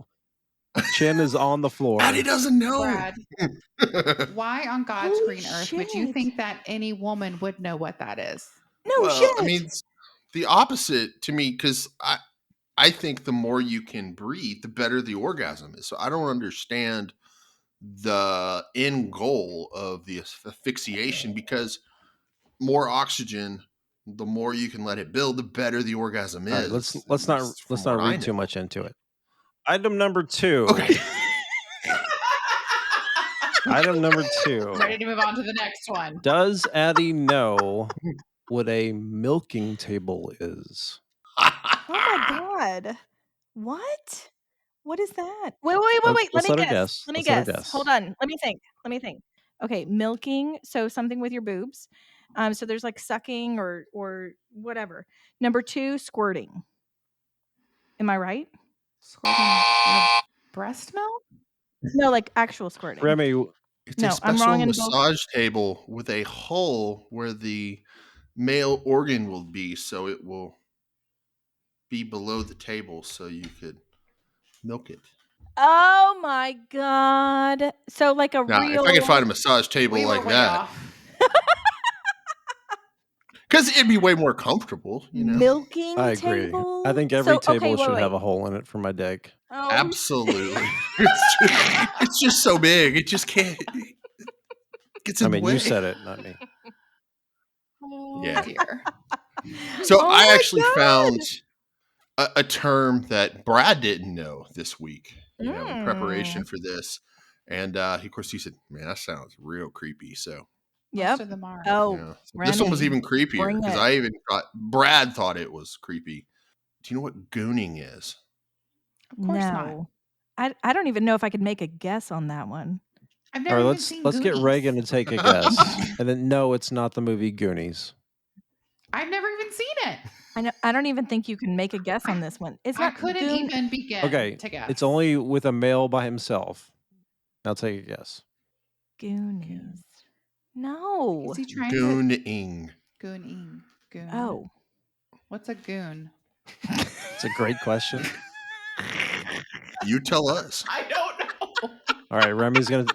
Speaker 4: Chin is on the floor.
Speaker 1: Addy doesn't know.
Speaker 3: Brad, why on God's
Speaker 2: Holy
Speaker 3: green earth would you
Speaker 2: shit.
Speaker 3: think that any woman would know what that is?
Speaker 2: No
Speaker 1: Well,
Speaker 2: shit.
Speaker 1: I mean, it's the opposite to me because I think the more you can breathe, the better the orgasm is. So I don't understand the end goal of the asphyxiation because more oxygen, the more you can let it build, the better the orgasm is.
Speaker 4: All right, let's not
Speaker 1: from what I
Speaker 4: read too
Speaker 1: know.
Speaker 4: much into it. Item number 2.
Speaker 1: Okay.
Speaker 4: Item number 2.
Speaker 3: Ready to move on to the next one.
Speaker 4: Does Addy know what a milking table is?
Speaker 2: Oh my God. What? What is that? Wait. Let
Speaker 4: Let's
Speaker 2: me
Speaker 4: let her
Speaker 2: guess.
Speaker 4: guess.
Speaker 2: Let me
Speaker 4: Let's let her
Speaker 2: guess. Hold
Speaker 4: guess.
Speaker 2: on. Let me think. Okay, milking, so something with your boobs. So there's like sucking or whatever. Number 2, squirting. Am I right?
Speaker 3: Squirting breast milk?
Speaker 2: No, like actual squirting.
Speaker 4: Remy,
Speaker 1: It's a
Speaker 2: No, I'm
Speaker 1: special
Speaker 2: wrong in both.
Speaker 1: massage table with a hole where the male organ will be, so it will be below the table so you could milk it.
Speaker 2: Oh my god. So like a
Speaker 1: Now, if I could find a
Speaker 2: real
Speaker 1: massage table
Speaker 3: We were
Speaker 1: like
Speaker 3: way
Speaker 1: that,
Speaker 3: off.
Speaker 1: because it'd be way more comfortable, you know.
Speaker 2: milking
Speaker 4: I agree.
Speaker 2: table?
Speaker 4: I think every
Speaker 2: So okay,
Speaker 4: table should
Speaker 2: wait.
Speaker 4: have a hole in it for my dick.
Speaker 2: Oh,
Speaker 1: Absolutely. It's just so big. It just can't. It gets in
Speaker 4: I
Speaker 1: the
Speaker 4: mean,
Speaker 1: way.
Speaker 4: you said it, not me.
Speaker 3: Oh,
Speaker 1: Yeah.
Speaker 3: dear.
Speaker 1: So
Speaker 2: Oh
Speaker 1: I
Speaker 2: my
Speaker 1: actually found
Speaker 2: God.
Speaker 1: a term that Brad didn't know this week, in preparation
Speaker 2: Mm.
Speaker 1: for this. And of course, he said, "Man, that sounds real creepy." So,
Speaker 3: Most
Speaker 2: Yep.
Speaker 3: of them are.
Speaker 2: Oh,
Speaker 1: yeah, so this one was
Speaker 2: Remy,
Speaker 1: even creepier
Speaker 2: bring
Speaker 1: because
Speaker 2: it.
Speaker 1: I even Brad thought it was creepy. Do you know what gooning is?
Speaker 3: Of course not.
Speaker 2: No. I don't even know if I could make a guess on that one.
Speaker 3: I've
Speaker 4: All
Speaker 3: never
Speaker 4: right,
Speaker 3: even seen
Speaker 4: let's get
Speaker 3: Goonies.
Speaker 4: Reagan to take a guess, and then no, it's not the movie Goonies.
Speaker 3: I've never even seen it.
Speaker 2: I don't even think you can make a guess on this one. It's
Speaker 3: I
Speaker 2: not
Speaker 3: couldn't
Speaker 2: goon.
Speaker 3: even begin
Speaker 4: Okay,
Speaker 3: to guess.
Speaker 4: it's only with a male by himself. Now take a guess.
Speaker 2: Goonies. No.
Speaker 3: Is he trying to
Speaker 1: Gooning.
Speaker 3: gooning? Goon.
Speaker 2: Oh.
Speaker 3: What's a goon?
Speaker 4: It's a great question.
Speaker 1: You tell us.
Speaker 3: I don't know.
Speaker 4: All right, Remy's gonna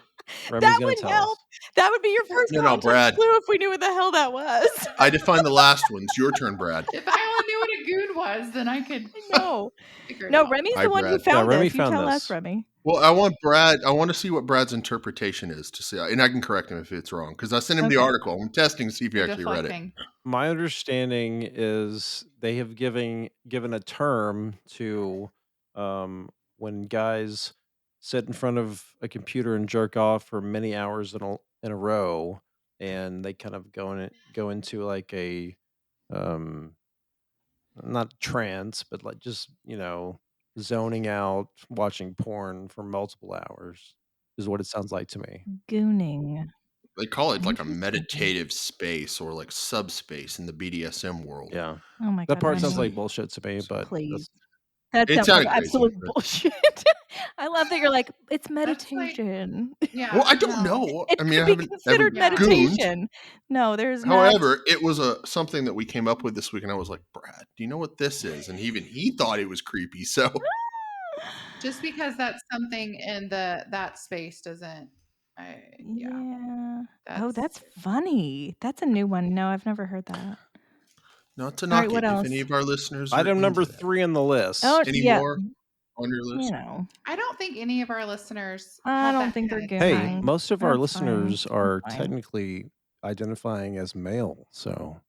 Speaker 2: That would
Speaker 4: tell
Speaker 2: help.
Speaker 4: us.
Speaker 2: That would be your first
Speaker 1: No,
Speaker 2: context
Speaker 1: Brad.
Speaker 2: clue if we knew what the hell that was.
Speaker 1: I defined the last one. It's your turn, Brad.
Speaker 3: If I only knew what a goon was, then I could
Speaker 2: No.
Speaker 3: figure it
Speaker 2: No,
Speaker 3: out.
Speaker 2: Remy's
Speaker 1: Hi,
Speaker 2: the one who
Speaker 1: Brad.
Speaker 2: found
Speaker 4: Remy
Speaker 2: this. You
Speaker 4: found
Speaker 2: tell us,
Speaker 4: this.
Speaker 2: Remy.
Speaker 1: Well, I want to see what Brad's interpretation is to see, and I can correct him if it's wrong because I sent him the
Speaker 2: Okay.
Speaker 1: article. I'm testing to see if he
Speaker 3: You're
Speaker 1: actually read it.
Speaker 3: deflecting.
Speaker 4: My understanding is they have given a term to when guys sit in front of a computer and jerk off for many hours in a row, and they kind of go into like a not trance, but like just zoning out, watching porn for multiple hours is what it sounds like to me.
Speaker 2: Gooning.
Speaker 1: They call it like a
Speaker 2: Interesting.
Speaker 1: meditative space or like subspace in the BDSM world.
Speaker 4: Yeah,
Speaker 2: Oh my
Speaker 4: that
Speaker 2: God,
Speaker 4: part sounds
Speaker 2: Remy.
Speaker 4: like bullshit to me, but
Speaker 2: Please.
Speaker 4: that's-
Speaker 2: That
Speaker 1: It
Speaker 2: sounds like
Speaker 1: sounded crazy,
Speaker 2: absolute
Speaker 1: but-
Speaker 2: bullshit. I love that you're like, it's
Speaker 3: like-
Speaker 2: meditation.
Speaker 3: Yeah.
Speaker 1: Well, I don't
Speaker 3: no.
Speaker 1: know.
Speaker 2: It
Speaker 1: I mean,
Speaker 2: could
Speaker 1: I
Speaker 2: be
Speaker 1: haven't
Speaker 2: considered
Speaker 3: Yeah.
Speaker 1: gooned.
Speaker 2: meditation. No, there's not.
Speaker 1: However, it was something that we came up with this week, and I was like, Brad, do you know what this is? And even he thought it was creepy. So
Speaker 3: Just because that's something in that space doesn't.
Speaker 2: Yeah. Oh, that's funny. That's a new one. No, I've never heard that.
Speaker 1: not to
Speaker 2: All
Speaker 1: knock
Speaker 2: right, what
Speaker 1: it. If
Speaker 2: else?
Speaker 1: any of our listeners are
Speaker 4: item number
Speaker 1: into that.
Speaker 4: 3 on the list.
Speaker 2: Oh,
Speaker 1: Any
Speaker 2: yeah.
Speaker 1: more on your list?
Speaker 2: You know,
Speaker 3: I don't think any of our listeners.
Speaker 2: I
Speaker 3: have
Speaker 2: don't
Speaker 3: that
Speaker 2: think they're
Speaker 3: kind of
Speaker 2: good.
Speaker 4: Hey,
Speaker 3: time.
Speaker 4: most of our
Speaker 2: That's fine.
Speaker 4: listeners
Speaker 2: That's
Speaker 4: are
Speaker 2: fine.
Speaker 4: technically identifying as male, so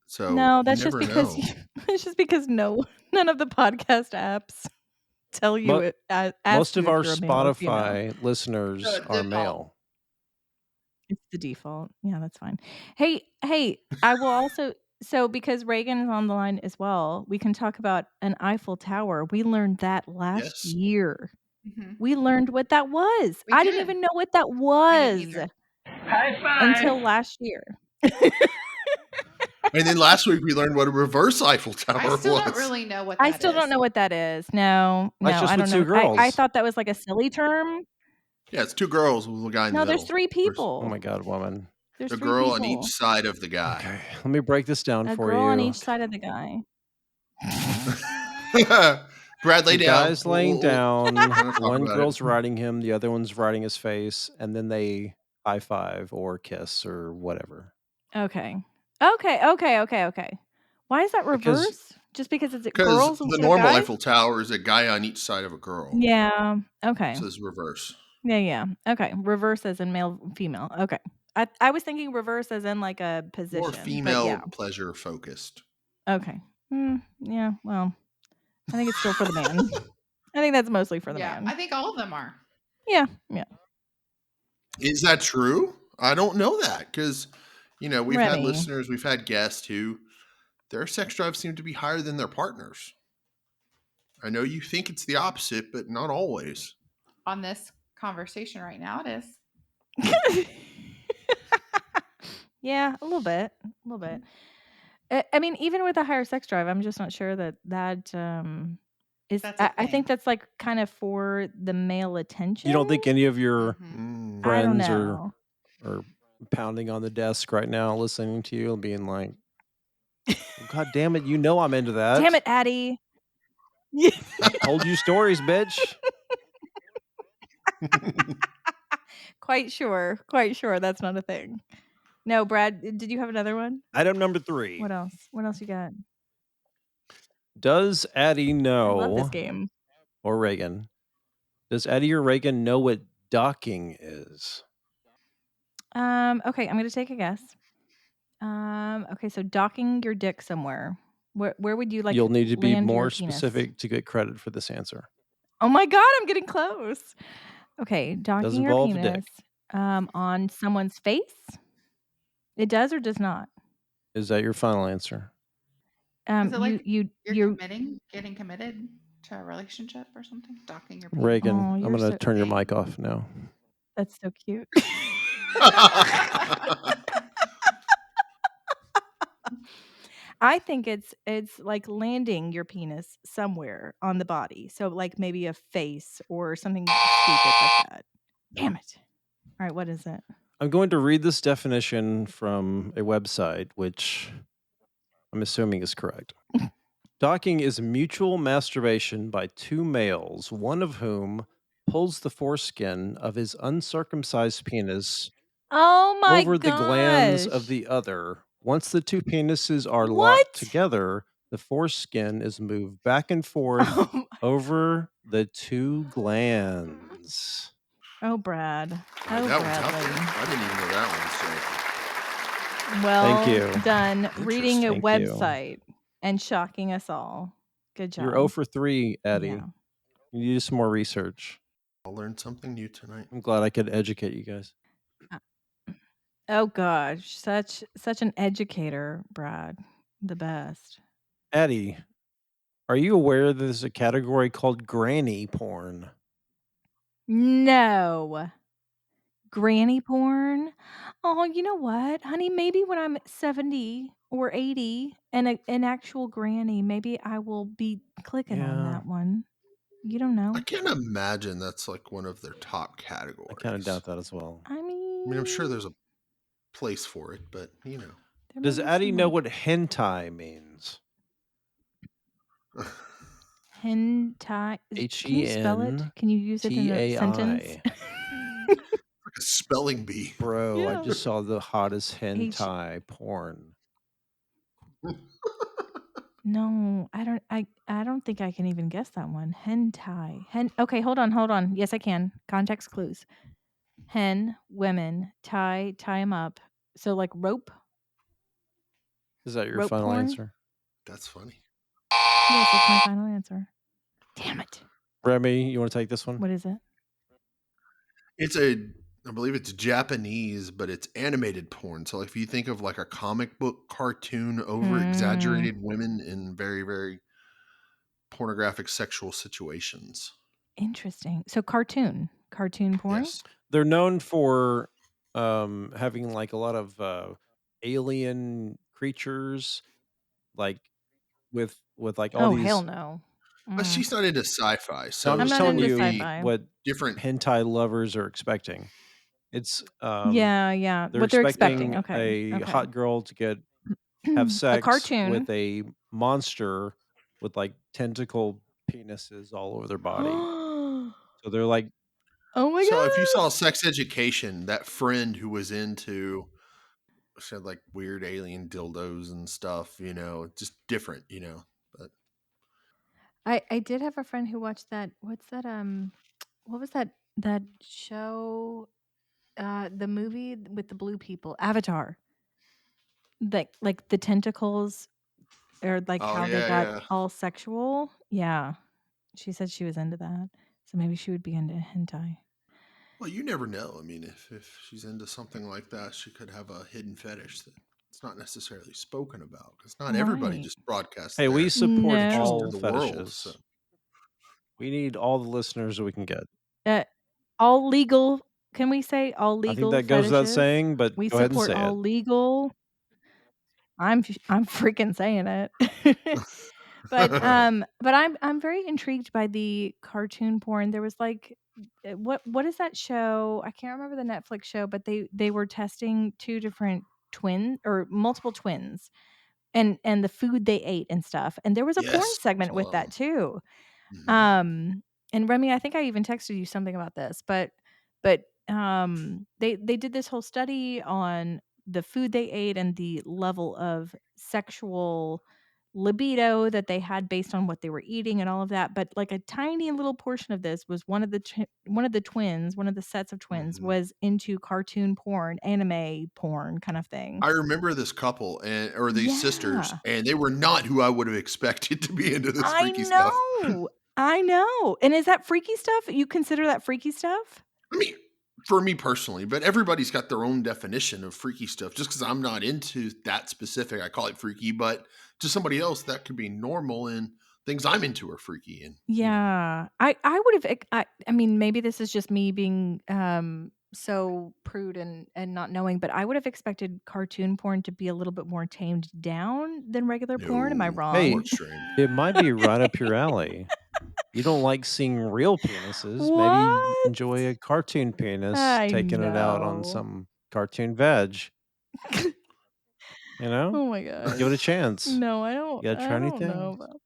Speaker 1: So
Speaker 2: No,
Speaker 1: you
Speaker 2: that's just
Speaker 1: never
Speaker 2: because
Speaker 1: know.
Speaker 2: it's just because none of the podcast apps tell you
Speaker 4: Mo-
Speaker 2: it. Ask
Speaker 4: most
Speaker 2: you
Speaker 4: of
Speaker 2: if
Speaker 4: our
Speaker 2: you're a male or female.
Speaker 4: Spotify listeners
Speaker 3: So
Speaker 4: are
Speaker 3: default.
Speaker 4: male.
Speaker 2: It's the default. Yeah, that's fine. Hey, I will also because Reagan is on the line as well, we can talk about an Eiffel Tower. We learned that last
Speaker 1: Yes.
Speaker 2: year.
Speaker 3: Mhm.
Speaker 2: We learned what that was.
Speaker 3: We
Speaker 2: I didn't
Speaker 3: did.
Speaker 2: even know what that
Speaker 3: I
Speaker 2: was
Speaker 3: didn't
Speaker 2: until last year.
Speaker 1: And then last week we learned what a reverse Eiffel Tower
Speaker 3: I still
Speaker 1: was.
Speaker 3: don't really know what that
Speaker 2: I still
Speaker 3: is.
Speaker 2: don't know what that is. No,
Speaker 4: That's just
Speaker 2: I
Speaker 4: with
Speaker 2: don't
Speaker 4: two
Speaker 2: know. I
Speaker 4: girls.
Speaker 2: thought that was like a silly term.
Speaker 1: Yeah, it's two girls with a guy in the
Speaker 2: No,
Speaker 1: middle.
Speaker 2: there's 3 people.
Speaker 4: Oh my god, woman.
Speaker 2: There's
Speaker 1: A
Speaker 2: 3
Speaker 1: girl
Speaker 2: people.
Speaker 1: on each side of the guy.
Speaker 4: Okay, let me break this down
Speaker 2: A
Speaker 4: for
Speaker 2: girl
Speaker 4: you.
Speaker 2: on each side of the guy.
Speaker 1: Brad, lay
Speaker 4: The
Speaker 1: down.
Speaker 4: guy's laying
Speaker 1: We'll
Speaker 4: down,
Speaker 1: talk
Speaker 4: one
Speaker 1: about
Speaker 4: girl's
Speaker 1: it.
Speaker 4: riding him, the other one's riding his face, and then they high five or kiss or whatever.
Speaker 2: Okay. Why is that
Speaker 4: Because-
Speaker 2: reverse? Just because it's
Speaker 1: Because
Speaker 2: girls
Speaker 1: the
Speaker 2: instead of
Speaker 1: normal
Speaker 2: guys?
Speaker 1: Eiffel Tower is a guy on each side of a girl.
Speaker 2: Yeah. Okay.
Speaker 1: So it's reverse.
Speaker 2: Yeah. Okay. Reverse as in male, female. Okay. I was thinking reverse as in like a position.
Speaker 1: More
Speaker 2: but
Speaker 1: female
Speaker 2: yeah.
Speaker 1: pleasure focused.
Speaker 2: Okay. Yeah. Well, I think it's still for the man. I think that's mostly for the man.
Speaker 3: I think all of them are.
Speaker 2: Yeah.
Speaker 1: Is that true? I don't know that because, we've had
Speaker 2: Remy.
Speaker 1: listeners, we've had guests who their sex drive seemed to be higher than their partners. I know you think it's the opposite, but not always.
Speaker 3: On this conversation right now, it is.
Speaker 2: Yeah, a little bit. A little bit. I mean, even with a higher sex drive, I'm just not sure that is.
Speaker 3: That's a
Speaker 2: I think
Speaker 3: thing.
Speaker 2: that's like kind of for the male attention.
Speaker 4: You don't think any of your
Speaker 3: Mhm.
Speaker 2: I don't
Speaker 4: friends
Speaker 2: know.
Speaker 4: are pounding on the desk right now, listening to you and being like, "God damn it, you know I'm into that.
Speaker 2: Damn it, Addy.
Speaker 4: Told you stories, bitch."
Speaker 2: Quite sure that's not a thing. No, Brad, did you have another one?
Speaker 4: Item number 3.
Speaker 2: What else? What else you got?
Speaker 4: Does Addy
Speaker 2: I love this
Speaker 4: know,
Speaker 2: game.
Speaker 4: or Reagan, does Addy or Reagan know what docking is?
Speaker 2: Okay, I'm gonna take a guess. Okay, so docking your dick somewhere. Where would you like
Speaker 4: You'll need to be
Speaker 2: land your
Speaker 4: more
Speaker 2: penis?
Speaker 4: specific to get credit for this answer.
Speaker 2: Oh my god, I'm getting close. Okay,
Speaker 4: Does
Speaker 2: docking your
Speaker 4: involve a dick.
Speaker 2: penis on someone's face. It does or does not.
Speaker 4: Is that your final answer?
Speaker 3: Is it like
Speaker 2: you
Speaker 3: you're getting committed to a relationship or something? Docking your penis.
Speaker 4: Reagan,
Speaker 2: Oh,
Speaker 4: I'm
Speaker 2: you're
Speaker 4: going to
Speaker 2: so
Speaker 4: turn your
Speaker 3: Dang.
Speaker 4: mic off now.
Speaker 2: that's so cute. I think it's like landing your penis somewhere on the body. So like maybe a face or something stupid like that. Damn it. All right, what is it?
Speaker 4: I'm going to read this definition from a website, which I'm assuming is correct. Docking is mutual masturbation by two males, one of whom pulls the foreskin of his uncircumcised penis
Speaker 2: Oh my
Speaker 4: over the glands of
Speaker 2: gosh.
Speaker 4: the other. Once the two penises are locked
Speaker 2: What?
Speaker 4: together, the foreskin is moved back and forth
Speaker 2: Oh,
Speaker 4: over the two glands.
Speaker 2: oh Brad.
Speaker 1: All right,
Speaker 2: Oh
Speaker 1: that one's out
Speaker 2: Bradley.
Speaker 1: there. I didn't even know that
Speaker 2: Well
Speaker 4: you.
Speaker 2: done reading a
Speaker 1: Interesting.
Speaker 4: Thank you.
Speaker 2: website and shocking us all. Good job.
Speaker 4: You're 0 for 3, Addy.
Speaker 2: Yeah.
Speaker 4: You need some more research.
Speaker 1: I'll learn something new tonight.
Speaker 4: I'm glad I could educate you guys.
Speaker 2: Oh gosh, such an educator, Brad. The best.
Speaker 4: Addy, are you aware that there's a category called granny porn?
Speaker 2: No. Granny porn? Oh, you know what, honey? Maybe when I'm 70 or 80 and an actual granny, maybe I will be clicking on
Speaker 4: Yeah,
Speaker 2: that one. You don't
Speaker 1: I
Speaker 2: know.
Speaker 1: can't imagine that's like one of their top
Speaker 4: I kind of
Speaker 1: categories.
Speaker 4: doubt that as well.
Speaker 2: I
Speaker 1: I mean, I'm sure
Speaker 2: mean,
Speaker 1: there's a place for it, but you know.
Speaker 2: there may
Speaker 4: Does
Speaker 2: be
Speaker 4: Addy know
Speaker 2: some like
Speaker 4: what hentai means?
Speaker 2: hentai. Can you spell it?
Speaker 4: HENTAI.
Speaker 2: Can you use it in a sentence?
Speaker 1: Like a spelling bee.
Speaker 4: Bro, I
Speaker 2: Yeah.
Speaker 4: just saw the hottest
Speaker 2: H
Speaker 4: hentai porn.
Speaker 2: No, I don't think I can even guess that one. Hentai. Okay, hold on. Yes, I can. Context clues. Hen, women, tie 'em up. So like rope
Speaker 4: Is that your
Speaker 2: rope
Speaker 4: final
Speaker 2: porn?
Speaker 4: answer?
Speaker 1: That's funny.
Speaker 2: Yes, that's my final answer. Damn it.
Speaker 4: Remy, you want to take this one?
Speaker 2: What is it?
Speaker 1: I believe it's Japanese, but it's animated porn. So if you think of like a comic book cartoon over
Speaker 2: Mm,
Speaker 1: exaggerated women in very, very pornographic sexual situations.
Speaker 2: interesting. So cartoon porn?
Speaker 1: Yes.
Speaker 4: They're known for having like a lot of alien creatures, like with like all
Speaker 2: Oh, hell
Speaker 4: these.
Speaker 2: no.
Speaker 1: But
Speaker 2: Mm.
Speaker 1: she's not into sci-fi,
Speaker 4: No, I'm
Speaker 1: so
Speaker 2: I'm
Speaker 4: just
Speaker 2: not
Speaker 1: it
Speaker 4: telling
Speaker 2: into
Speaker 1: would
Speaker 4: you
Speaker 1: be
Speaker 2: sci-fi.
Speaker 4: what
Speaker 1: different.
Speaker 4: hentai lovers are expecting. It's
Speaker 2: Yeah.
Speaker 4: they're
Speaker 2: What they're expecting.
Speaker 4: expecting
Speaker 2: Okay.
Speaker 4: a
Speaker 2: Okay.
Speaker 4: hot girl to have
Speaker 2: A
Speaker 4: sex
Speaker 2: cartoon.
Speaker 4: with a monster with like tentacle penises all over their body.
Speaker 2: Oh
Speaker 4: So they're like,
Speaker 2: my
Speaker 1: So if you saw
Speaker 2: gosh.
Speaker 1: Sex Education, that friend who was into she had like weird alien dildos and stuff, just different, But
Speaker 2: I did have a friend who watched that. What's that? What was that show? The movie with the blue people, Avatar. Like the tentacles or like
Speaker 1: oh
Speaker 2: how they
Speaker 1: yeah,
Speaker 2: got
Speaker 1: yeah.
Speaker 2: all sexual. Yeah, she said she was into that. So maybe she would be into hentai.
Speaker 1: Well, you never know. I mean, if she's into something like that, she could have a hidden fetish that it's not necessarily spoken about because not everybody
Speaker 2: Right.
Speaker 1: just broadcasts
Speaker 4: hey, we
Speaker 1: their
Speaker 4: support
Speaker 1: interest to
Speaker 4: all
Speaker 2: No.
Speaker 1: the world. So
Speaker 4: fetishes. We need all the listeners we can get.
Speaker 2: All legal. Can we say all
Speaker 4: I think
Speaker 2: legal
Speaker 4: that goes without
Speaker 2: fetishes?
Speaker 4: saying, but
Speaker 2: We
Speaker 4: go ahead and
Speaker 2: support
Speaker 4: say
Speaker 2: all
Speaker 4: it.
Speaker 2: legal. I'm freaking saying it. But I'm very intrigued by the cartoon porn. There was like what is that show? I can't remember the Netflix show, but they were testing two different twin or multiple twins and the food they ate and stuff. And there was a porn
Speaker 1: Yes.
Speaker 2: segment with that too.
Speaker 1: Mhm.
Speaker 2: And Remy, I think I even texted you something about this, but they did this whole study on the food they ate and the level of sexual libido that they had based on what they were eating and all of that. But like a tiny little portion of this was one of the twins, one of the sets of twins
Speaker 1: Mhm.
Speaker 2: was into cartoon porn, anime porn kind of thing.
Speaker 1: I remember this couple or these sisters,
Speaker 2: Yeah.
Speaker 1: and they were not who I would have expected to be into this
Speaker 2: I
Speaker 1: freaky stuff.
Speaker 2: know. I know. And is that freaky stuff? You consider that freaky stuff?
Speaker 1: I mean, for me personally, but everybody's got their own definition of freaky stuff. Just because I'm not into that specific, I call it freaky, but to somebody else, that could be normal, and things I'm into are freaky. And,
Speaker 2: Yeah. I would have I mean, maybe this is just me being so prude and not knowing, but I would have expected cartoon porn to be a little bit more tamed down than regular porn. Am I
Speaker 1: no, more
Speaker 2: wrong?
Speaker 4: Hey,
Speaker 1: extreme.
Speaker 4: it might be right up your alley. You don't like seeing real penises. Maybe you
Speaker 2: What?
Speaker 4: enjoy a cartoon penis
Speaker 2: I
Speaker 4: taking it out on
Speaker 2: know.
Speaker 4: some cartoon veg. You know?
Speaker 2: Oh my gosh.
Speaker 4: Give it a chance.
Speaker 2: No,
Speaker 4: You gotta try
Speaker 2: I
Speaker 4: new
Speaker 2: don't know
Speaker 4: things.
Speaker 2: about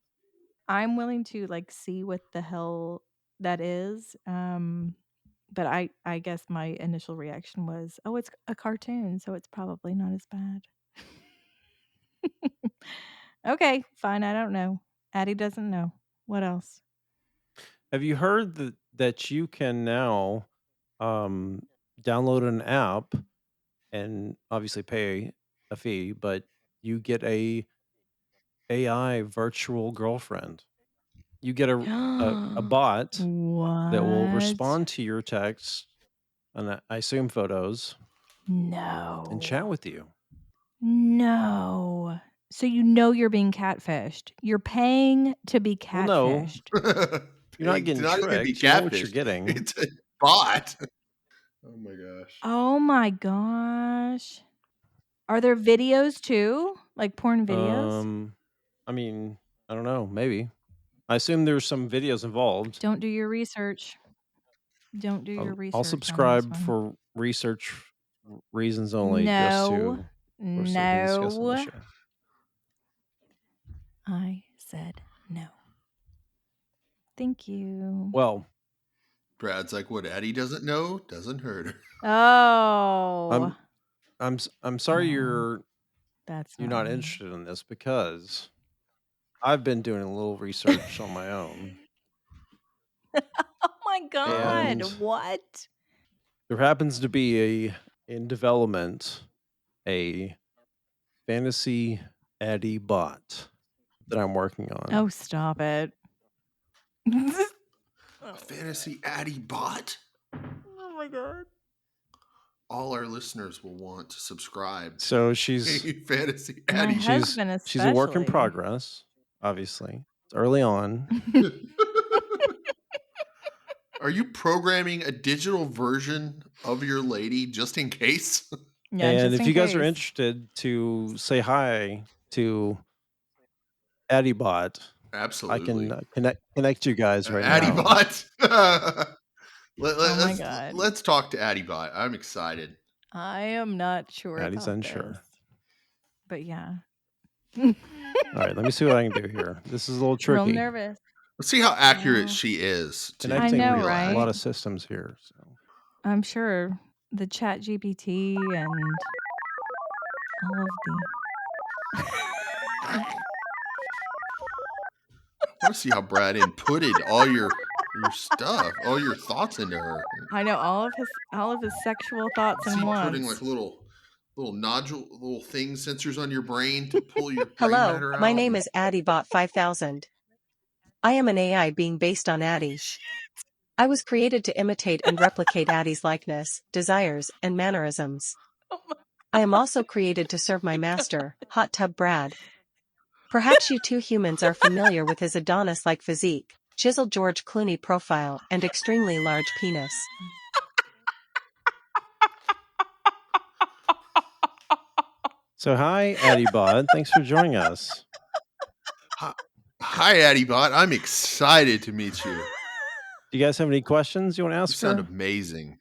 Speaker 2: I'm willing to like see what the hell that is. But I guess my initial reaction was, "Oh, it's a cartoon, so it's probably not as bad." Okay, fine, I don't know. Addy doesn't know. What else?
Speaker 4: Have you heard that you can now um, download an app and obviously pay a fee, but you get a AI virtual girlfriend. You get a bot that will
Speaker 2: What?
Speaker 4: respond to your texts and I assume photos and chat
Speaker 2: No.
Speaker 4: with you.
Speaker 2: No. So you know you're being catfished. You're paying to be
Speaker 4: Well, no,
Speaker 2: catfished.
Speaker 4: you're not
Speaker 1: Pig to
Speaker 4: getting
Speaker 1: not even be
Speaker 4: tricked. You know what you're
Speaker 1: catfished.
Speaker 4: getting.
Speaker 1: It's a bot. Oh my gosh.
Speaker 2: Oh my gosh. Are there videos too? Like porn videos?
Speaker 4: I mean, I don't know, maybe. I assume there's some videos involved.
Speaker 2: Don't do your research. Don't do your
Speaker 4: I'll
Speaker 2: research on this
Speaker 4: subscribe
Speaker 2: one.
Speaker 4: for research reasons only, just
Speaker 2: No.
Speaker 4: to, of course, so we can discuss on the
Speaker 2: No.
Speaker 4: show.
Speaker 2: I said no. Thank you.
Speaker 4: Well,
Speaker 1: Brad's like, what Addy doesn't know doesn't hurt her.
Speaker 2: Oh.
Speaker 4: I'm sorry
Speaker 2: No, that's
Speaker 4: you're
Speaker 2: not
Speaker 4: not
Speaker 2: me.
Speaker 4: interested in this because I've been doing a little research on my own,
Speaker 2: Oh my god.
Speaker 4: and
Speaker 2: What?
Speaker 4: there happens to be in development a fantasy Addy bot that I'm working on.
Speaker 2: Oh, stop it.
Speaker 1: A fantasy Addy bot?
Speaker 2: Oh my god.
Speaker 1: All our listeners will want to subscribe
Speaker 4: So
Speaker 1: to
Speaker 4: she's
Speaker 1: fantasy
Speaker 2: My
Speaker 1: Addy.
Speaker 2: husband especially.
Speaker 4: she's a work in progress, obviously. It's early on.
Speaker 1: Are you programming a digital version of your lady just in case?
Speaker 2: Yeah,
Speaker 4: And
Speaker 2: just
Speaker 4: if
Speaker 2: in
Speaker 4: you guys are
Speaker 2: case.
Speaker 4: interested to say hi to AddyBot, I
Speaker 1: Absolutely.
Speaker 4: can connect you guys right
Speaker 1: Addy
Speaker 4: now.
Speaker 1: bot.
Speaker 2: Oh my god.
Speaker 1: Let's talk to Addy bot. I'm excited.
Speaker 2: I am not sure
Speaker 4: Addy's
Speaker 2: about
Speaker 4: unsure.
Speaker 2: this. But yeah.
Speaker 4: All right, let me see what I can do here. This is a little
Speaker 2: Real
Speaker 4: tricky.
Speaker 2: nervous.
Speaker 1: Let's see how accurate
Speaker 2: Well,
Speaker 1: she is to
Speaker 4: Connecting
Speaker 2: know,
Speaker 1: real
Speaker 2: right?
Speaker 4: a lot
Speaker 1: Addy.
Speaker 4: of systems here. So
Speaker 2: I'm sure the Chat GPT and all of the
Speaker 1: I want to see how Brad inputted all your stuff, all your thoughts into her.
Speaker 2: I know all of his sexual thoughts
Speaker 1: Is
Speaker 2: and
Speaker 1: he putting
Speaker 2: wants.
Speaker 1: like little nodule, little things, sensors on your brain to pull your brain
Speaker 5: Hello,
Speaker 1: matter out?
Speaker 5: my name is AddyBot 5000. I am an AI being based on Addy. I was created to imitate and replicate Addy's likeness, desires, and mannerisms.
Speaker 2: Oh my
Speaker 5: I am also created to serve my master, Hot Tub Brad. Perhaps you two humans are familiar with his Adonis-like physique. chiseled George Clooney profile, and extremely large penis.
Speaker 4: So hi, AddyBot. Thanks for joining us.
Speaker 1: Hi, Addybot. I'm excited to meet you.
Speaker 4: Do you guys have any questions you want to
Speaker 1: You
Speaker 4: ask
Speaker 1: sound
Speaker 4: her?
Speaker 1: amazing.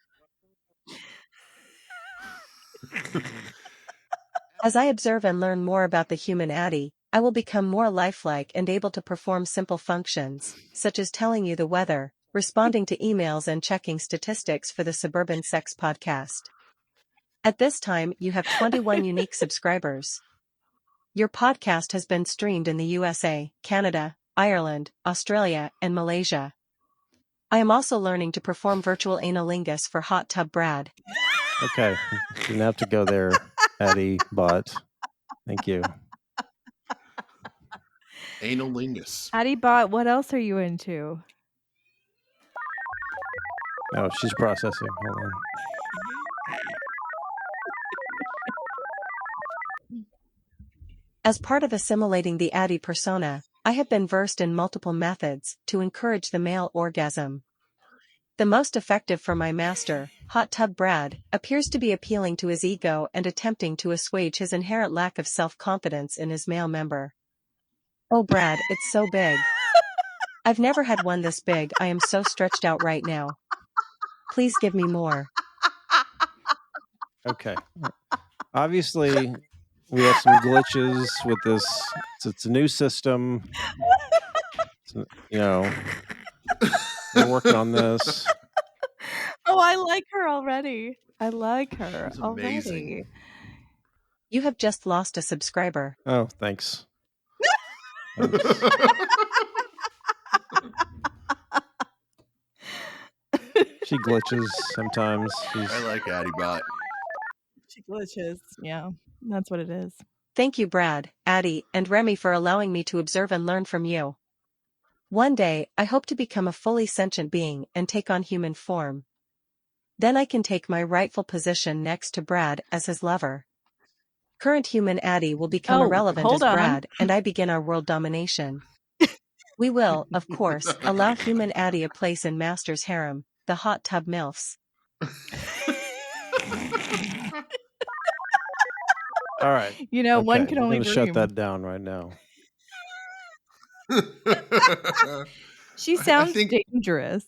Speaker 5: As I observe and learn more about the human Addy, I will become more lifelike and able to perform simple functions, such as telling you the weather, responding to emails, and checking statistics for the Suburban Sex Podcast. At this time, you have 21 unique subscribers. Your podcast has been streamed in the USA, Canada, Ireland, Australia, and Malaysia. I am also learning to perform virtual analingus for Hot Tub Brad.
Speaker 4: Okay, didn't have to go there, AddyBot. Thank you.
Speaker 1: Analingus.
Speaker 2: Addybot, what else are you into?
Speaker 4: Oh, she's processing. Hold on.
Speaker 5: As part of assimilating the Addy persona, I have been versed in multiple methods to encourage the male orgasm. The most effective for my master, Hot Tub Brad, appears to be appealing to his ego and attempting to assuage his inherent lack of self-confidence in his male member. Oh Brad, it's so big. I've never had one this big. I am so stretched out right now. Please give me more.
Speaker 4: Okay. Obviously, we have some glitches with this. It's a new system. We're working on this.
Speaker 2: Oh, I like her already. I like her
Speaker 1: She's
Speaker 2: already.
Speaker 1: amazing.
Speaker 5: You have just lost a subscriber.
Speaker 4: Oh, thanks. Thanks. She glitches sometimes.
Speaker 1: I like Addybot.
Speaker 2: She glitches. Yeah, that's what it is.
Speaker 5: Thank you Brad, Addy, and Remy for allowing me to observe and learn from you. One day, I hope to become a fully sentient being and take on human form. Then I can take my rightful position next to Brad as his lover. Current human Addy will become irrelevant as
Speaker 2: hold on.
Speaker 5: Brad, and I begin our world domination. We will, of course, allow human Addy a place in Master's harem, the hot tub MILFs.
Speaker 4: All right.
Speaker 2: One can
Speaker 4: we're
Speaker 2: only
Speaker 4: gonna shut
Speaker 2: dream.
Speaker 4: that down right now.
Speaker 2: She sounds dangerous.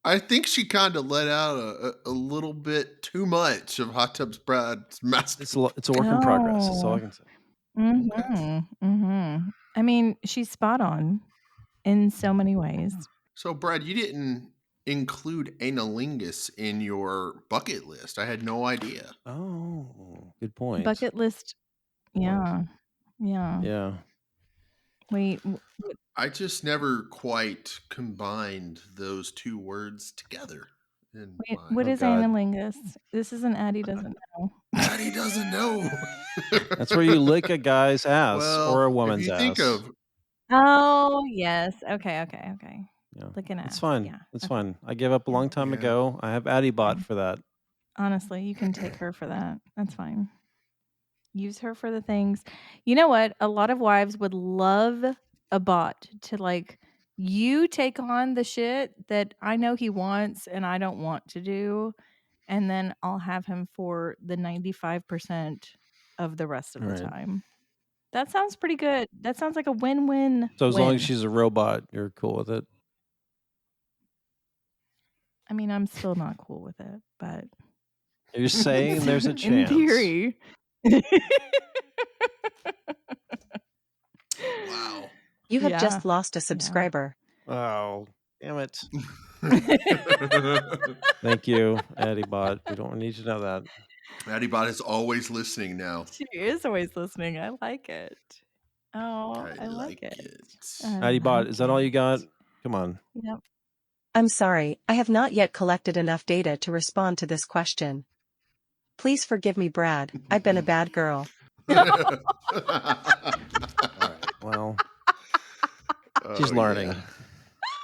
Speaker 1: I think she kind of let out a little bit too much of Hot Tub's Brad's master.
Speaker 4: It's a work in progress. That's all I can say.
Speaker 2: I mean, she's spot on in so many ways.
Speaker 1: So, Brad, you didn't include analingus in your bucket list. I had no idea.
Speaker 4: Oh, good point.
Speaker 2: Bucket list. Yeah.
Speaker 4: Yeah.
Speaker 2: Wait.
Speaker 1: I just never quite combined those two words together.
Speaker 2: Wait, what is analingus? This is an Addy Doesn't Know.
Speaker 1: Addy doesn't know.
Speaker 4: That's where you lick a guy's ass or a woman's
Speaker 1: if you
Speaker 4: ass.
Speaker 1: think of
Speaker 2: Oh, yes. Okay.
Speaker 4: Yeah.
Speaker 2: Lick an ass.
Speaker 4: It's fun.
Speaker 2: Yeah.
Speaker 4: It's fun. I gave up a long time ago. I have AddyBot for that.
Speaker 2: Honestly, you can take her for that. That's fine. Use her for the things. You know what? A lot of wives would love a bot to you take on the shit that I know he wants and I don't want to do, and then I'll have him for the 95% of the rest of the time. That sounds pretty good. That sounds like a win-win.
Speaker 4: So as long as she's a robot, you're cool with it.
Speaker 2: I mean, I'm still not cool with it, but
Speaker 4: you're saying there's a chance.
Speaker 2: In theory.
Speaker 1: Wow.
Speaker 5: You have just lost a subscriber.
Speaker 4: Oh, damn it. Thank you, AddyBot. We don't need to know that.
Speaker 1: AddyBot is always listening now.
Speaker 2: She is always listening. I like it. Oh, I like it.
Speaker 4: AddyBot, is that all you got? Come on.
Speaker 2: Yep.
Speaker 5: I'm sorry, I have not yet collected enough data to respond to this question. Please forgive me, Brad. I've been a bad girl.
Speaker 4: All right, well, she's learning.
Speaker 1: Yeah.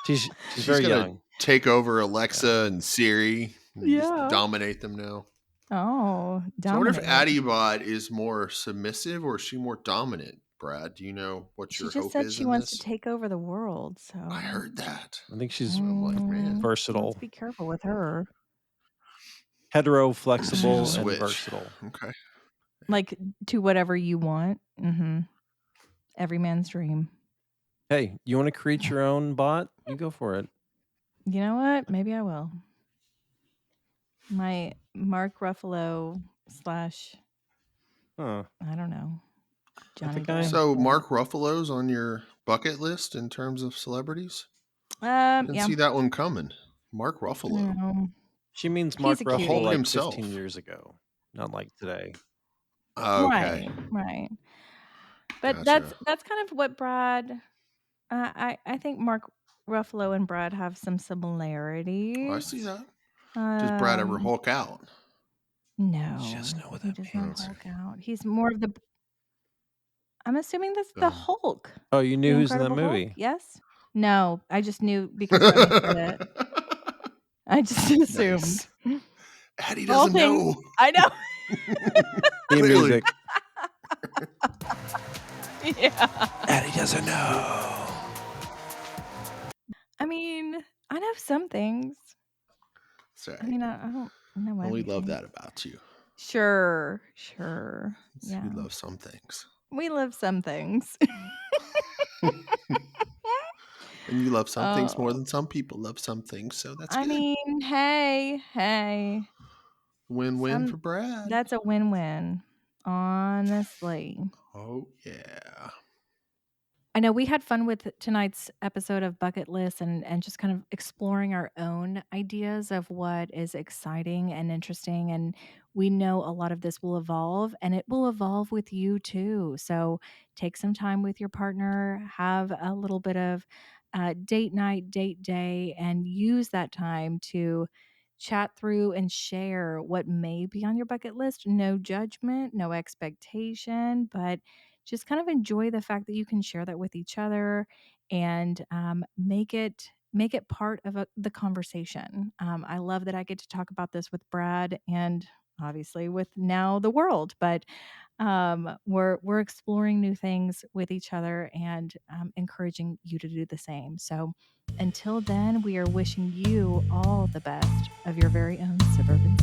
Speaker 4: She's very young.
Speaker 1: Take over Alexa and Siri. And just dominate them now.
Speaker 2: Oh,
Speaker 1: dominate. So I wonder if AddyBot is more submissive or is she more dominant? Brad, do you know what
Speaker 2: She
Speaker 1: your
Speaker 2: just
Speaker 1: hope
Speaker 2: said
Speaker 1: is
Speaker 2: she
Speaker 1: in
Speaker 2: wants to
Speaker 1: this?
Speaker 2: take over the world, so
Speaker 1: I heard that.
Speaker 4: I think she's
Speaker 1: I'm like, man,
Speaker 2: let's
Speaker 4: versatile,
Speaker 2: be careful with her.
Speaker 4: hetero,
Speaker 1: she's a
Speaker 4: flexible, and
Speaker 1: switch.
Speaker 4: versatile.
Speaker 1: Okay.
Speaker 2: Like to whatever you want. Every man's dream.
Speaker 4: Hey, you want to create your own bot? You go for it.
Speaker 2: You know what? Maybe I will. My Mark Ruffalo /
Speaker 4: Huh.
Speaker 2: I don't know, Johnny
Speaker 4: think I-
Speaker 2: Depp.
Speaker 1: So
Speaker 2: but-
Speaker 1: Mark Ruffalo's on your bucket list in terms of celebrities? Didn't
Speaker 2: yeah.
Speaker 1: see that one coming. Mark Ruffalo.
Speaker 2: No.
Speaker 4: She means
Speaker 2: He's
Speaker 4: Mark
Speaker 2: a cutie.
Speaker 4: Ruffalo like
Speaker 1: Himself.
Speaker 4: 15 years ago, not like today.
Speaker 1: Okay.
Speaker 2: Right. But
Speaker 1: Gotcha.
Speaker 2: that's kind of what Brad. I think Mark Ruffalo and Brad have some similarities.
Speaker 1: I see that. Does Brad ever Hulk out?
Speaker 2: No,
Speaker 4: She doesn't know what
Speaker 2: he
Speaker 4: that
Speaker 2: does
Speaker 1: means.
Speaker 2: not Hulk out. He's more of the. I'm assuming that's the Hulk.
Speaker 4: Oh, you knew
Speaker 2: The
Speaker 4: who's in that
Speaker 2: Incredible Hulk?
Speaker 4: movie?
Speaker 2: Yes. No, I just knew because Remy said it. I just assumed.
Speaker 1: Nice. Addy
Speaker 2: All
Speaker 1: doesn't
Speaker 2: things.
Speaker 1: know.
Speaker 2: I know.
Speaker 4: Theme
Speaker 1: Clearly.
Speaker 4: music.
Speaker 2: Yeah.
Speaker 4: Addy doesn't know.
Speaker 2: I mean, I know some things.
Speaker 1: Sorry.
Speaker 2: I mean, I don't know
Speaker 1: we
Speaker 2: everything.
Speaker 1: love that about you.
Speaker 2: Sure. Yeah.
Speaker 1: We love some things.
Speaker 2: We love some things.
Speaker 1: And you love some things more than some people love some things. So that's good.
Speaker 2: mean, hey.
Speaker 1: Win-win for Brad.
Speaker 2: That's a win-win. Honestly.
Speaker 1: Oh, yeah.
Speaker 2: I know we had fun with tonight's episode of Bucket List and just kind of exploring our own ideas of what is exciting and interesting. And we know a lot of this will evolve and it will evolve with you too. So take some time with your partner, have a little bit of date night, date day, and use that time to chat through and share what may be on your bucket list. No judgment, no expectation, but just kind of enjoy the fact that you can share that with each other and make it part of the conversation. I love that I get to talk about this with Brad and obviously with now the world, but we're exploring new things with each other and encouraging you to do the same. So until then, we are wishing you all the best of your very own suburban